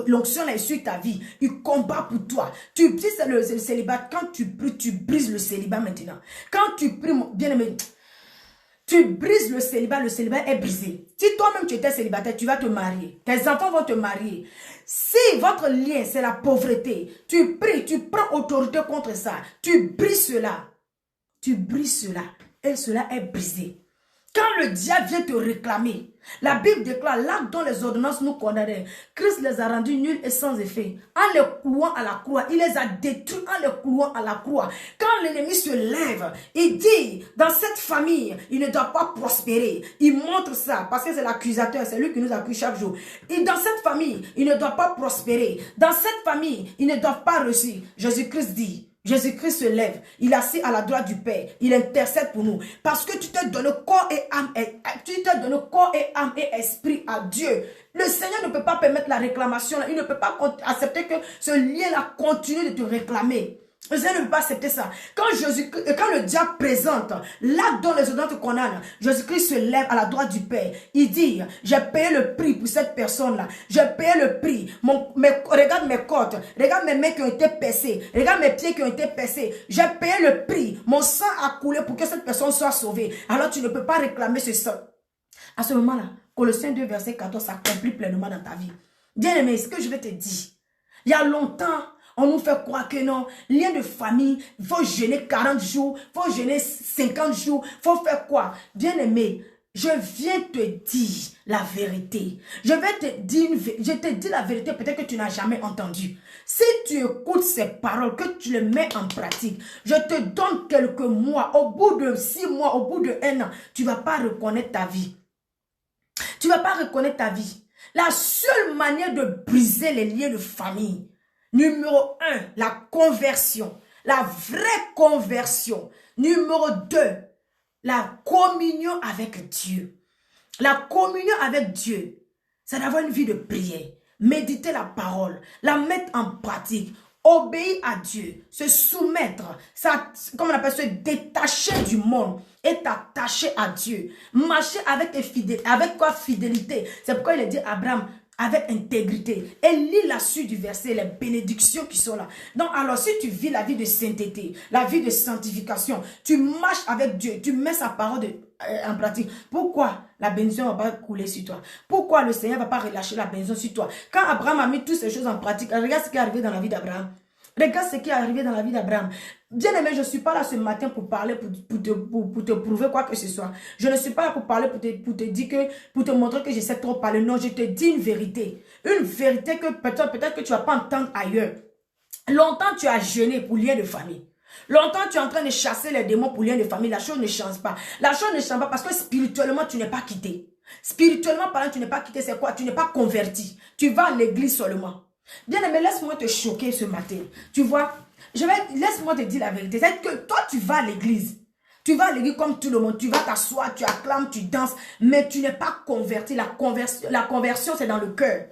l'onction est sur ta vie. Il combat pour toi. Si c'est le célibat, quand tu pries, tu brises le célibat maintenant. Quand tu pries, bien aimé, tu brises le célibat est brisé. Si toi-même tu étais célibataire, tu vas te marier. Tes enfants vont te marier. Si votre lien, c'est la pauvreté, tu pries, tu prends autorité contre ça. Tu brises cela. Tu brises cela. Et cela est brisé. Quand le diable vient te réclamer, la Bible déclare, là dont les ordonnances nous condamnaient, Christ les a rendus nuls et sans effet. En les clouant à la croix, il les a détruits en les clouant à la croix. Quand l'ennemi se lève, il dit, dans cette famille, il ne doit pas prospérer. Il montre ça, parce que c'est l'accusateur, c'est lui qui nous accuse chaque jour. Et dans cette famille, il ne doit pas prospérer. Dans cette famille, ils ne doivent pas réussir. Jésus-Christ dit, Jésus-Christ se lève, il est assis à la droite du Père, il intercède pour nous. Parce que tu t'es donné corps et âme et esprit à Dieu. Le Seigneur ne peut pas permettre la réclamation, il ne peut pas accepter que ce lien-là continue de te réclamer. Le Seigneur ne peut pas accepter ça. Quand le diable présente l'acte dont les ordonnances te condamnent, Jésus-Christ se lève à la droite du Père. Il dit, j'ai payé le prix pour cette personne-là. J'ai payé le prix. Regarde mes côtes. Regarde mes mains qui ont été percées. Regarde mes pieds qui ont été percés. J'ai payé le prix. Mon sang a coulé pour que cette personne soit sauvée. Alors tu ne peux pas réclamer ce sang. À ce moment-là, Colossiens 2, verset 14 s'accomplit pleinement dans ta vie. Bien-aimé, ce que je vais te dire, il y a longtemps, on nous fait croire que non, lien de famille, il faut jeûner 40 jours, il faut jeûner 50 jours, il faut faire quoi? Bien-aimé, je viens te dire la vérité. Je te dis la vérité, peut-être que tu n'as jamais entendu. Si tu écoutes ces paroles, que tu les mets en pratique, je te donne quelques mois, au bout de 6 mois, au bout de 1 an, tu ne vas pas reconnaître ta vie. Tu ne vas pas reconnaître ta vie. La seule manière de briser les liens de famille, numéro 1, la conversion. La vraie conversion. Numéro 2, la communion avec Dieu. La communion avec Dieu, c'est d'avoir une vie de prière. Méditer la parole. La mettre en pratique. Obéir à Dieu. Se soumettre. Comme on appelle ça, se détacher du monde. Et t'attacher à Dieu. Marcher avec tes fidélités. Avec quoi fidélité? C'est pourquoi il a dit à Abraham, avec intégrité. Et lis la suite du verset, les bénédictions qui sont là. Donc alors si tu vis la vie de sainteté, la vie de sanctification, tu marches avec Dieu, tu mets sa parole en pratique. Pourquoi la bénédiction ne va pas couler sur toi? Pourquoi le Seigneur ne va pas relâcher la bénédiction sur toi? Quand Abraham a mis toutes ces choses en pratique, regarde ce qui est arrivé dans la vie d'Abraham. Regarde ce qui est arrivé dans la vie d'Abraham. Bien aimé, je ne suis pas là ce matin pour parler, pour te prouver quoi que ce soit. Je ne suis pas là pour parler, pour te dire que, pour te montrer que je sais trop parler. Non, je te dis une vérité. Une vérité que peut-être que tu ne vas pas entendre ailleurs. Longtemps, tu as jeûné pour lien de famille. Longtemps, tu es en train de chasser les démons pour lien de famille. La chose ne change pas. La chose ne change pas parce que spirituellement, tu n'es pas quitté. Spirituellement parlant, tu n'es pas quitté. C'est quoi? Tu n'es pas converti. Tu vas à l'église seulement. Bien-aimé, laisse-moi te choquer ce matin. Tu vois, laisse-moi te dire la vérité. C'est que toi, tu vas à l'église. Tu vas à l'église comme tout le monde. Tu vas t'asseoir, tu acclames, tu danses. Mais tu n'es pas converti. La conversion, c'est dans le cœur.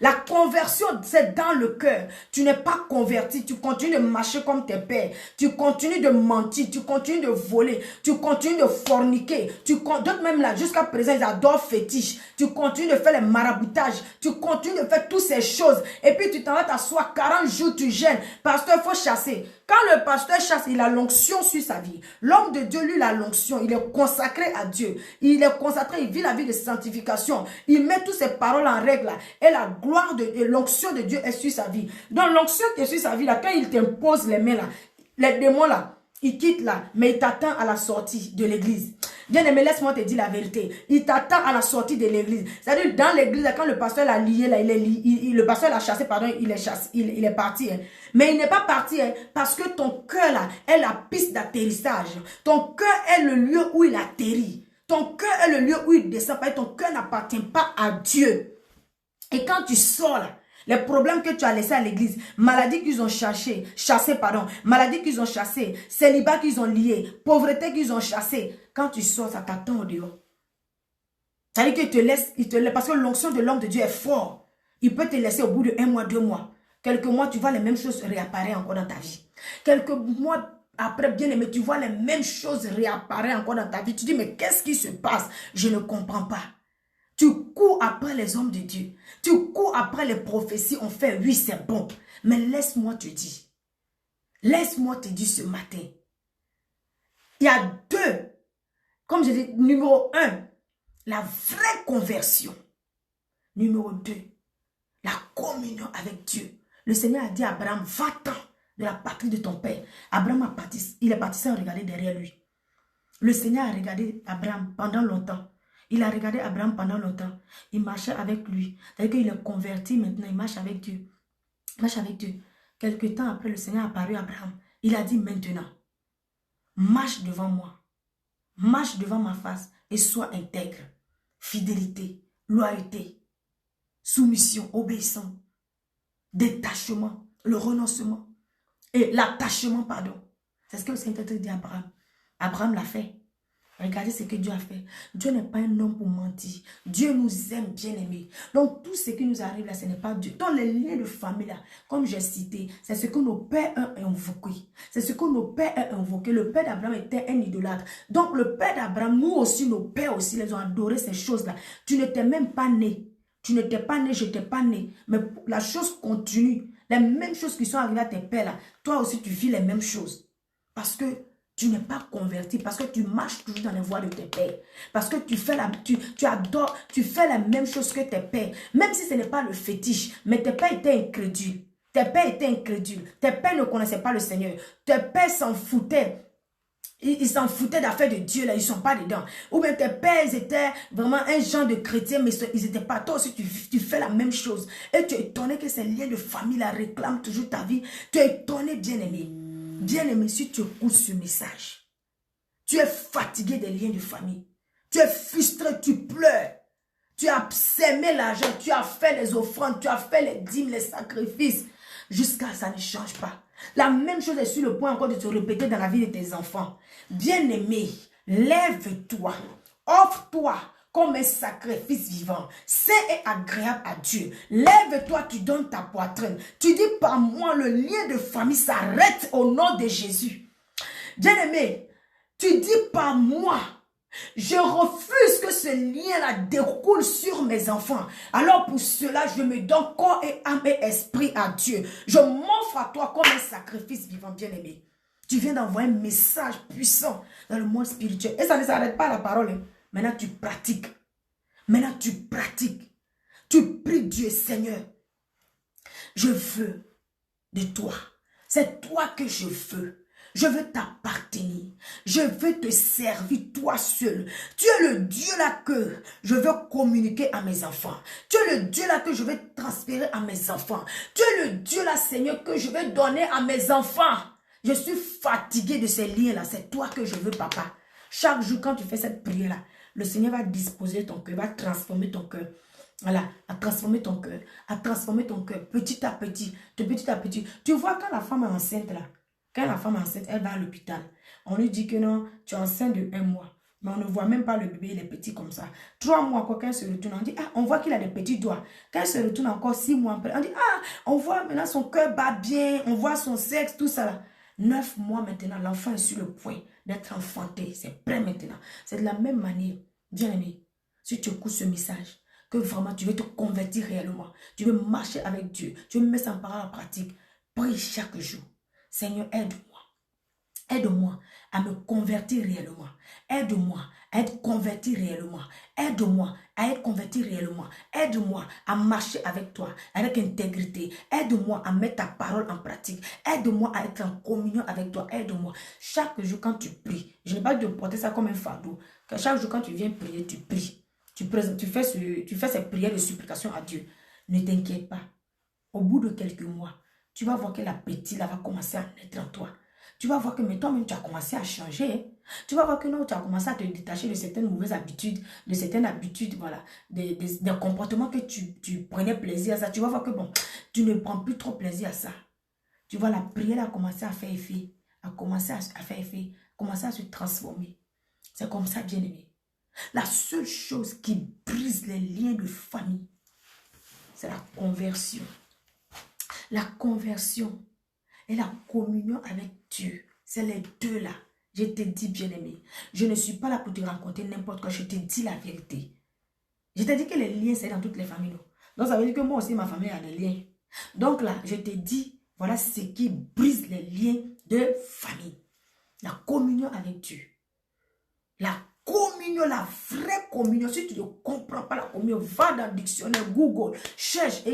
La conversion, c'est dans le cœur. Tu n'es pas converti. Tu continues de marcher comme tes pères. Tu continues de mentir. Tu continues de voler. Tu continues de forniquer. D'autres même là, jusqu'à présent, ils adorent fétiche. Tu continues de faire les maraboutages. Tu continues de faire toutes ces choses. Et puis tu t'en vas t'asseoir 40 jours, tu gênes. Pasteur, il faut chasser. Quand le pasteur chasse, il a l'onction sur sa vie. L'homme de Dieu, lui, il a l'onction. Il est consacré à Dieu. Il est consacré, il vit la vie de sanctification. Il met toutes ses paroles en règle. Et la gloire de l'onction de Dieu est sur sa vie. Donc l'onction qui est sur sa vie, là, quand il t'impose les mains, là, les démons, là, il quitte là, mais il t'attend à la sortie de l'église. Bien-aimé, laisse-moi te dire la vérité. Il t'attend à la sortie de l'église. C'est-à-dire, dans l'église, quand le pasteur l'a lié, là, le pasteur l'a chassé, pardon, il est parti. Hein. Mais il n'est pas parti, hein, parce que ton cœur, là, est la piste d'atterrissage. Ton cœur est le lieu où il atterrit. Ton cœur est le lieu où il descend. Ton cœur n'appartient pas à Dieu. Et quand tu sors, là, les problèmes que tu as laissés à l'église, maladies qu'ils ont chassé, maladies qu'ils ont chassé, célibat qu'ils ont lié, pauvreté qu'ils ont chassé, quand tu sors, ça t'attend au dehors. C'est-à-dire qu'il te laisse, parce que l'onction de l'homme de Dieu est fort. Il peut te laisser au bout de 1 mois, 2 mois. Quelques mois, tu vois les mêmes choses réapparaître encore dans ta vie. Quelques mois après, bien aimé, tu vois les mêmes choses réapparaître encore dans ta vie. Tu dis, mais qu'est-ce qui se passe? Je ne comprends pas. Tu cours après les hommes de Dieu. Tu cours après les prophéties. On fait, oui, c'est bon. Mais laisse-moi te dire. Laisse-moi te dire ce matin. Il y a 2. Comme je dis, numéro 1, la vraie conversion. Numéro 2, la communion avec Dieu. Le Seigneur a dit à Abraham, va-t'en de la patrie de ton père. Abraham il est parti sans regarder derrière lui. Le Seigneur a regardé Abraham pendant longtemps. Il a regardé Abraham pendant longtemps. Il marchait avec lui. C'est-à-dire qu'il est converti maintenant. Il marche avec Dieu. Il marche avec Dieu. Quelque temps après, le Seigneur a apparu à Abraham. Il a dit maintenant, marche devant moi. Marche devant ma face et sois intègre. Fidélité, loyauté, soumission, obéissance, détachement, le renoncement et l'attachement, pardon. C'est ce que le Seigneur dit à Abraham. Abraham l'a fait. Regardez ce que Dieu a fait. Dieu n'est pas un homme pour mentir. Dieu nous aime bien aimés. Donc tout ce qui nous arrive là, ce n'est pas Dieu. Dans les liens de famille là, comme j'ai cité, c'est ce que nos pères ont invoqué. C'est ce que nos pères ont invoqué. Le père d'Abraham était un idolâtre. Donc le père d'Abraham, nous aussi, nos pères aussi, les ont adoré ces choses-là. Tu n'étais même pas né. Tu n'étais pas né, je n'étais pas né. Mais la chose continue. Les mêmes choses qui sont arrivées à tes pères là, toi aussi tu vis les mêmes choses. Parce que tu n'es pas converti, parce que tu marches toujours dans les voies de tes pères. Parce que tu adores, tu fais la même chose que tes pères. Même si ce n'est pas le fétiche, mais tes pères étaient incrédules. Tes pères étaient incrédules. Tes pères ne connaissaient pas le Seigneur. Tes pères s'en foutaient. Ils s'en foutaient d'affaires de Dieu, là, ils ne sont pas dedans. Ou bien tes pères étaient vraiment un genre de chrétiens, mais ils n'étaient pas. Toi aussi, tu fais la même chose. Et tu es étonné que ces liens de famille là réclament toujours ta vie. Tu es étonné, bien-aimé. Bien-aimé, si tu écoutes ce message, tu es fatigué des liens de famille. Tu es frustré, tu pleures. Tu as sémé l'argent, tu as fait les offrandes, tu as fait les dîmes, les sacrifices. Jusqu'à ça ne change pas. La même chose est sur le point encore de se répéter dans la vie de tes enfants. Bien-aimé, lève-toi, offre-toi comme un sacrifice vivant, saint et agréable à Dieu. Lève-toi, tu donnes ta poitrine. Tu dis par moi, le lien de famille s'arrête au nom de Jésus. Bien-aimé, tu dis par moi, je refuse que ce lien-là découle sur mes enfants. Alors pour cela, je me donne corps et âme et esprit à Dieu. Je m'offre à toi comme un sacrifice vivant, bien-aimé. Tu viens d'envoyer un message puissant dans le monde spirituel. Et ça ne s'arrête pas à la parole. Hein. Maintenant, tu pratiques. Maintenant, tu pratiques. Tu pries Dieu, Seigneur. Je veux de toi. C'est toi que je veux. Je veux t'appartenir. Je veux te servir toi seul. Tu es le Dieu là que je veux communiquer à mes enfants. Tu es le Dieu là que je veux transférer à mes enfants. Tu es le Dieu là, Seigneur, que je veux donner à mes enfants. Je suis fatigué de ces liens là. C'est toi que je veux, papa. Chaque jour, quand tu fais cette prière là, le Seigneur va disposer ton cœur, va transformer ton cœur. Voilà, à transformer ton cœur, à transformer ton cœur petit à petit, de petit à petit. Tu vois, quand la femme est enceinte là, quand la femme est enceinte, elle va à l'hôpital. On lui dit que non, tu es enceinte de 1 mois. Mais on ne voit même pas le bébé, il est petit comme ça. 3 mois, quand elle se retourne, on dit, ah, on voit qu'il a des petits doigts. Quand elle se retourne encore 6 mois après, on dit, ah, on voit maintenant son cœur bat bien, on voit son sexe, tout ça là. 9 mois maintenant, l'enfant est sur le point d'être enfanté. C'est prêt maintenant. C'est de la même manière, bien aimé, si tu écoutes ce message, que vraiment tu veux te convertir réellement, tu veux marcher avec Dieu, tu veux mettre ça en parole en pratique, prie chaque jour. Seigneur, aide-moi. Aide-moi à me convertir réellement. Aide-moi à être converti réellement. Aide-moi à être converti réellement. Aide-moi à marcher avec toi, avec intégrité. Aide-moi à mettre ta parole en pratique. Aide-moi à être en communion avec toi. Aide-moi. Chaque jour quand tu pries, je n'ai pas de porter ça comme un fardeau. Chaque jour quand tu viens prier, tu pries. Tu fais ces prières de supplication à Dieu. Ne t'inquiète pas. Au bout de quelques mois, tu vas voir que l'appétit là va commencer à naître en toi. Tu vas voir que mais toi-même, tu as commencé à changer. Tu vas voir que non, tu as commencé à te détacher de certaines mauvaises habitudes, voilà, des comportements que tu prenais plaisir à ça. Tu vas voir que bon, tu ne prends plus trop plaisir à ça. Tu vois, la prière a commencé à faire effet, commencer à se transformer. C'est comme ça, bien-aimé. La seule chose qui brise les liens de famille, c'est la conversion. La conversion et la communion avec Dieu. C'est les deux là. Je te dis, bien-aimé, je ne suis pas là pour te raconter n'importe quoi. Je te dis la vérité. Je te dis que les liens, c'est dans toutes les familles. Non? Donc, ça veut dire que moi aussi, ma famille a des liens. Donc là, je te dis, voilà ce qui brise les liens de famille. La communion avec Dieu. La communion, la vraie communion. Si tu ne comprends pas la communion, va dans le dictionnaire, Google, cherche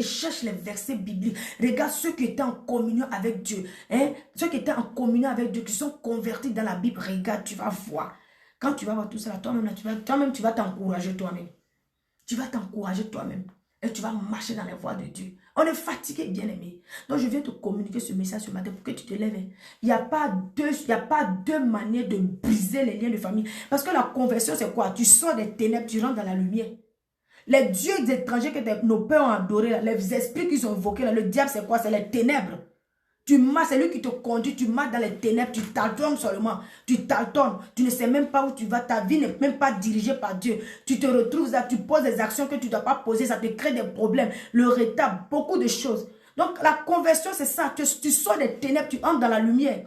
les versets bibliques. Regarde ceux qui étaient en communion avec Dieu. Hein? Ceux qui étaient en communion avec Dieu, qui sont convertis dans la Bible. Regarde, tu vas voir. Quand tu vas voir tout ça, toi-même, tu vas t'encourager toi-même. Tu vas t'encourager toi-même. Et tu vas marcher dans les voies de Dieu. On est fatigué, bien-aimé. Donc, je viens te communiquer ce message ce matin pour que tu te lèves. Il n'y a pas deux manières de briser les liens de famille. Parce que la conversion, c'est quoi? Tu sors des ténèbres, tu rentres dans la lumière. Les dieux étrangers que nos pères ont adorés, les esprits qu'ils ont invoqués, le diable, c'est quoi? C'est les ténèbres. Tu marches, c'est lui qui te conduit, tu marches dans les ténèbres, tu tâtonnes seulement, tu tâtonnes, tu ne sais même pas où tu vas, ta vie n'est même pas dirigée par Dieu. Tu te retrouves là, tu poses des actions que tu ne dois pas poser, ça te crée des problèmes, le retard, beaucoup de choses. Donc la conversion, c'est ça, tu sors des ténèbres, tu entres dans la lumière.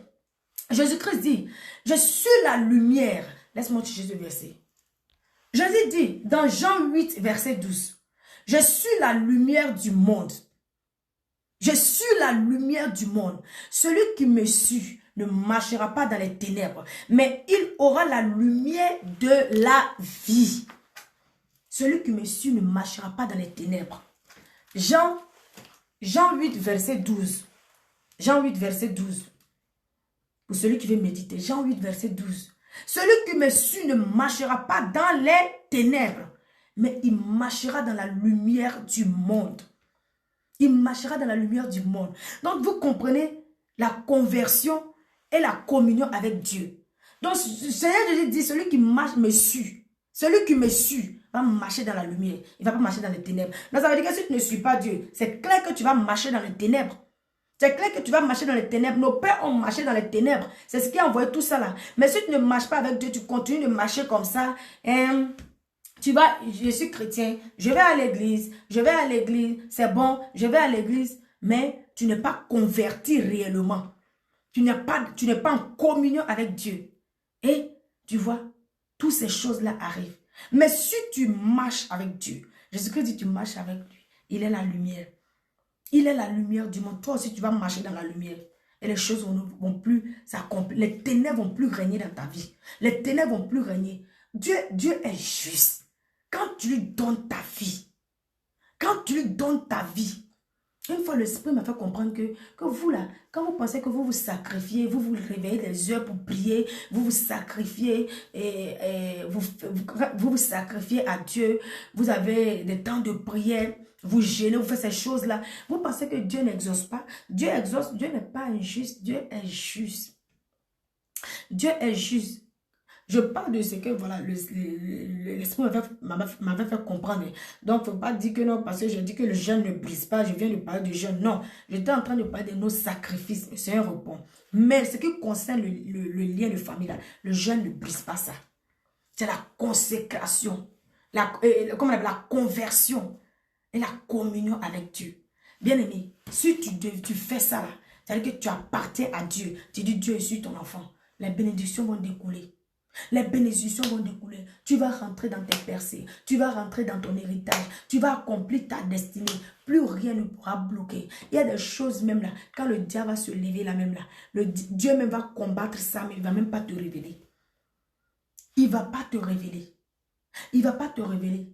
Jésus-Christ dit, je suis la lumière. Laisse-moi te chercher ce verset. Jésus dit, dans Jean 8, verset 12, je suis la lumière du monde. Je suis la lumière du monde. Celui qui me suit ne marchera pas dans les ténèbres, mais il aura la lumière de la vie. Celui qui me suit ne marchera pas dans les ténèbres. Jean 8, verset 12. Jean 8, verset 12. Pour celui qui veut méditer. Jean 8, verset 12. Celui qui me suit ne marchera pas dans les ténèbres, mais il marchera dans la lumière du monde. Il marchera dans la lumière du monde. Donc, vous comprenez la conversion et la communion avec Dieu. Donc, Seigneur Jésus dit, celui qui marche me suit. Celui qui me suit va marcher dans la lumière. Il ne va pas marcher dans les ténèbres. Donc, ça veut dire que si tu ne suis pas Dieu, c'est clair que tu vas marcher dans les ténèbres. C'est clair que tu vas marcher dans les ténèbres. Nos pères ont marché dans les ténèbres. C'est ce qui a envoyé tout ça là. Mais si tu ne marches pas avec Dieu, tu continues de marcher comme ça. Tu vas, je suis chrétien, je vais à l'église, c'est bon, je vais à l'église, mais tu n'es pas converti réellement. Tu n'es pas en communion avec Dieu. Et tu vois, toutes ces choses-là arrivent. Mais si tu marches avec Dieu, Jésus-Christ dit tu marches avec lui, il est la lumière. Il est la lumière du monde. Toi aussi, tu vas marcher dans la lumière. Et les choses vont plus s'accomplir. Les ténèbres vont plus régner dans ta vie. Les ténèbres vont plus régner. Dieu est juste. Quand tu lui donnes ta vie, une fois l'Esprit m'a fait comprendre que vous là, quand vous pensez que vous vous sacrifiez, vous vous réveillez des heures pour prier, vous vous sacrifiez vous vous sacrifiez à Dieu, vous avez des temps de prière, vous jeûnez, vous faites ces choses-là, vous pensez que Dieu n'exauce pas. Dieu exauce, Dieu n'est pas injuste, Dieu est juste. Dieu est juste. Je parle de ce que voilà, l'esprit m'avait fait comprendre. Donc, il ne faut pas dire que non, parce que je dis que le jeûne ne brise pas, je viens de parler de jeûne. Non, j'étais en train de parler de nos sacrifices. C'est un repos. Mais ce qui concerne le lien de famille, là, le jeûne ne brise pas ça. C'est la consécration, comment on appelle, la conversion et la communion avec Dieu. Bien-aimé, si tu fais ça là, c'est-à-dire que tu appartiens à Dieu. Tu dis Dieu, je suis ton enfant. Les bénédictions vont découler. Les bénédictions vont découler. Tu vas rentrer dans tes percées. Tu vas rentrer dans ton héritage. Tu vas accomplir ta destinée. Plus rien ne pourra bloquer. Il y a des choses même là. Quand le diable va se lever là même là. Dieu même va combattre ça, mais il ne va même pas te révéler. Il ne va pas te révéler. Il ne va pas te révéler.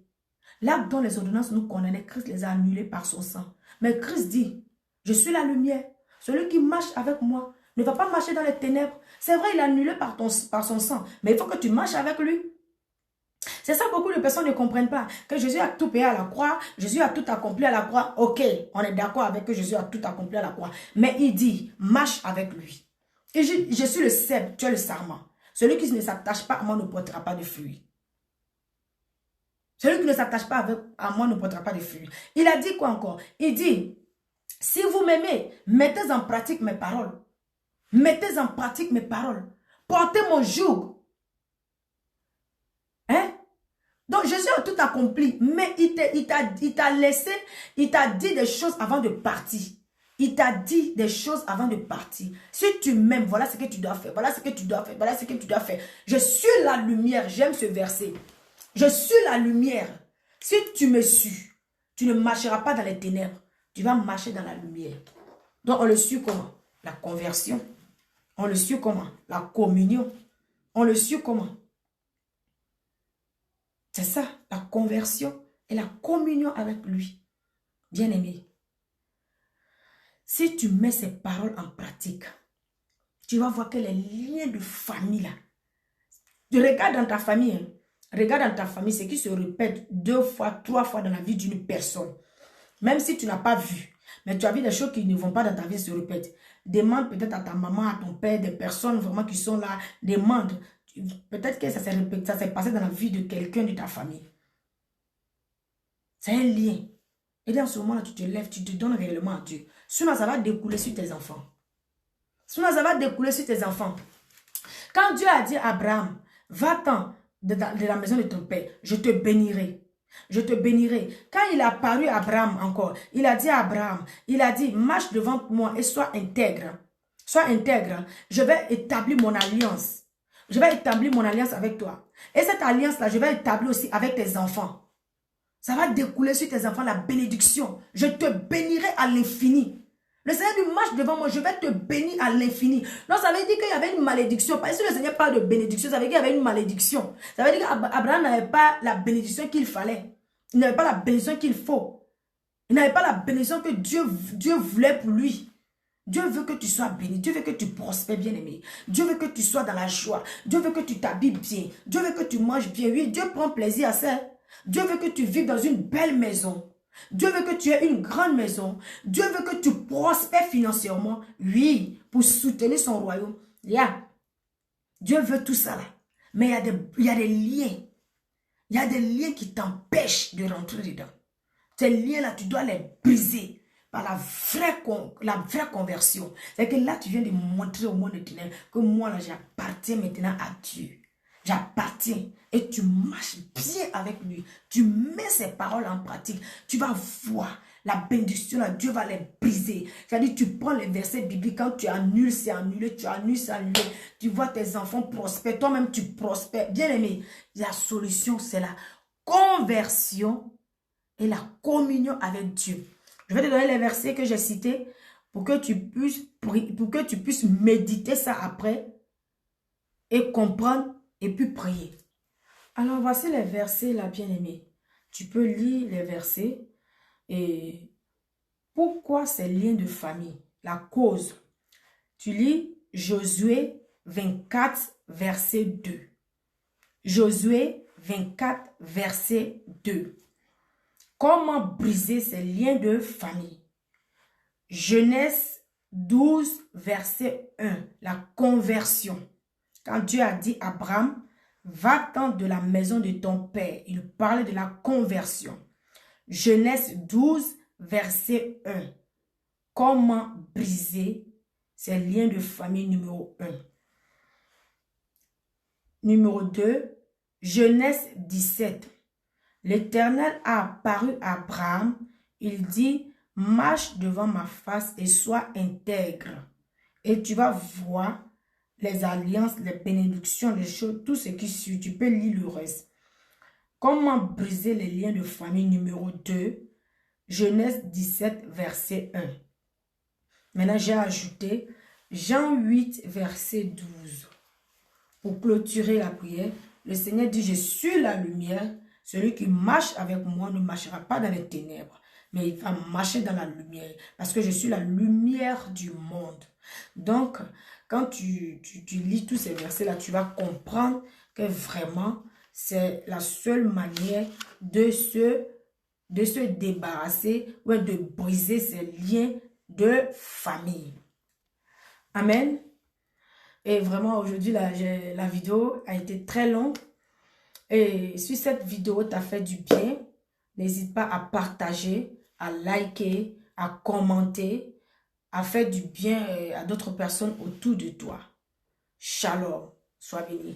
Là, dont les ordonnances nous condamnaient, Christ les a annulées par son sang. Mais Christ dit, je suis la lumière. Celui qui marche avec moi ne va pas marcher dans les ténèbres. C'est vrai, il est annulé par son sang. Mais il faut que tu marches avec lui. C'est ça, beaucoup de personnes ne comprennent pas. Que Jésus a tout payé à la croix. Jésus a tout accompli à la croix. Ok, on est d'accord avec que Jésus a tout accompli à la croix. Mais il dit, marche avec lui. Et je suis le cèpe, tu es le sarment. Celui qui ne s'attache pas à moi ne portera pas de fruits. Celui qui ne s'attache pas à moi ne portera pas de fruits. Il a dit quoi encore? Il dit, si vous m'aimez, mettez en pratique mes paroles. Mettez en pratique mes paroles. Portez mon joug. Hein? Donc Jésus a tout accompli, mais il t'a laissé, il t'a dit des choses avant de partir. Il t'a dit des choses avant de partir. Si tu m'aimes, voilà ce que tu dois faire. Voilà ce que tu dois faire. Voilà ce que tu dois faire. Je suis la lumière. J'aime ce verset. Je suis la lumière. Si tu me suis, tu ne marcheras pas dans les ténèbres. Tu vas marcher dans la lumière. Donc on le suit comment? La conversion. On le suit comment? La communion. On le suit comment? C'est ça, la conversion et la communion avec lui. Bien-aimé. Si tu mets ces paroles en pratique, tu vas voir que les liens de famille là, tu regardes dans ta famille, hein, regarde dans ta famille ce qui se répète 2 fois, 3 fois dans la vie d'une personne. Même si tu n'as pas vu, mais tu as vu des choses qui ne vont pas dans ta vie se répètent. Demande peut-être à ta maman, à ton père, des personnes vraiment qui sont là, demande. Peut-être que ça s'est passé dans la vie de quelqu'un de ta famille. C'est un lien. Et dans ce moment-là, tu te lèves, tu te donnes réellement à Dieu. Sinon, ça va découler sur tes enfants. Sinon, ça va découler sur tes enfants. Quand Dieu a dit à Abraham, va-t'en de la maison de ton père, je te bénirai. Je te bénirai. Quand il a apparu à Abraham encore, il a dit à Abraham, il a dit, marche devant moi et sois intègre. Sois intègre. Je vais établir mon alliance. Je vais établir mon alliance avec toi. Et cette alliance-là, je vais établir aussi avec tes enfants. Ça va découler sur tes enfants la bénédiction. Je te bénirai à l'infini. Le Seigneur dit, marche devant moi, je vais te bénir à l'infini. Non, ça veut dire qu'il y avait une malédiction. Parce que le Seigneur parle de bénédiction, ça veut dire qu'il y avait une malédiction. Ça veut dire qu'Abraham n'avait pas la bénédiction qu'il fallait. Il n'avait pas la bénédiction qu'il faut. Il n'avait pas la bénédiction que Dieu voulait pour lui. Dieu veut que tu sois béni. Dieu veut que tu prospères, bien-aimé. Dieu veut que tu sois dans la joie. Dieu veut que tu t'habilles bien. Dieu veut que tu manges bien. Oui, Dieu prend plaisir à ça. Dieu veut que tu vives dans une belle maison. Dieu veut que tu aies une grande maison. Dieu veut que tu prospères financièrement. Oui, pour soutenir son royaume. Dieu veut tout ça là. Mais il y a des liens. Il y a des liens qui t'empêchent de rentrer dedans. Ces liens-là, tu dois les briser par la vraie conversion. C'est que là, tu viens de montrer au monde de ténèbres que moi, là, j'appartiens maintenant à Dieu. J'appartiens et tu marches bien avec lui. Tu mets ses paroles en pratique. Tu vas voir la bénédiction, là, Dieu va les briser. C'est-à-dire, tu prends les versets bibliques, quand tu annules, c'est annulé, tu annules, c'est annulé. Tu vois tes enfants prospères, toi-même tu prospères. Bien aimé, la solution, c'est la conversion et la communion avec Dieu. Je vais te donner les versets que j'ai cités pour que tu puisses méditer ça après et comprendre et puis prier. Alors, voici les versets là, bien-aimés. Tu peux lire les versets. Et pourquoi ces liens de famille? La cause. Tu lis Josué 24, verset 2. Josué 24, verset 2. Comment briser ces liens de famille? Genèse 12, verset 1. La conversion. Quand Dieu a dit à Abraham Va-t'en de la maison de ton père. Il parlait de la conversion. Genèse 12, verset 1. Comment briser ces liens de famille numéro 1. Numéro 2, Genèse 17. L'Éternel a apparu à Abraham. Il dit, marche devant ma face et sois intègre. Et tu vas voir les alliances, les bénédictions, les choses, tout ce qui suit. Tu peux lire le reste. Comment briser les liens de famille numéro 2. Genèse 17, verset 1. Maintenant, j'ai ajouté Jean 8, verset 12. Pour clôturer la prière, le Seigneur dit, je suis la lumière. Celui qui marche avec moi ne marchera pas dans les ténèbres, mais il va marcher dans la lumière, parce que je suis la lumière du monde. Donc, quand tu lis tous ces versets-là, tu vas comprendre que vraiment, c'est la seule manière de se débarrasser ou de briser ces liens de famille. Amen. Et vraiment, aujourd'hui, la vidéo a été très longue. Et si cette vidéo t'a fait du bien, n'hésite pas à partager, à liker, à commenter, à faire du bien à d'autres personnes autour de toi. Shalom. Sois béni.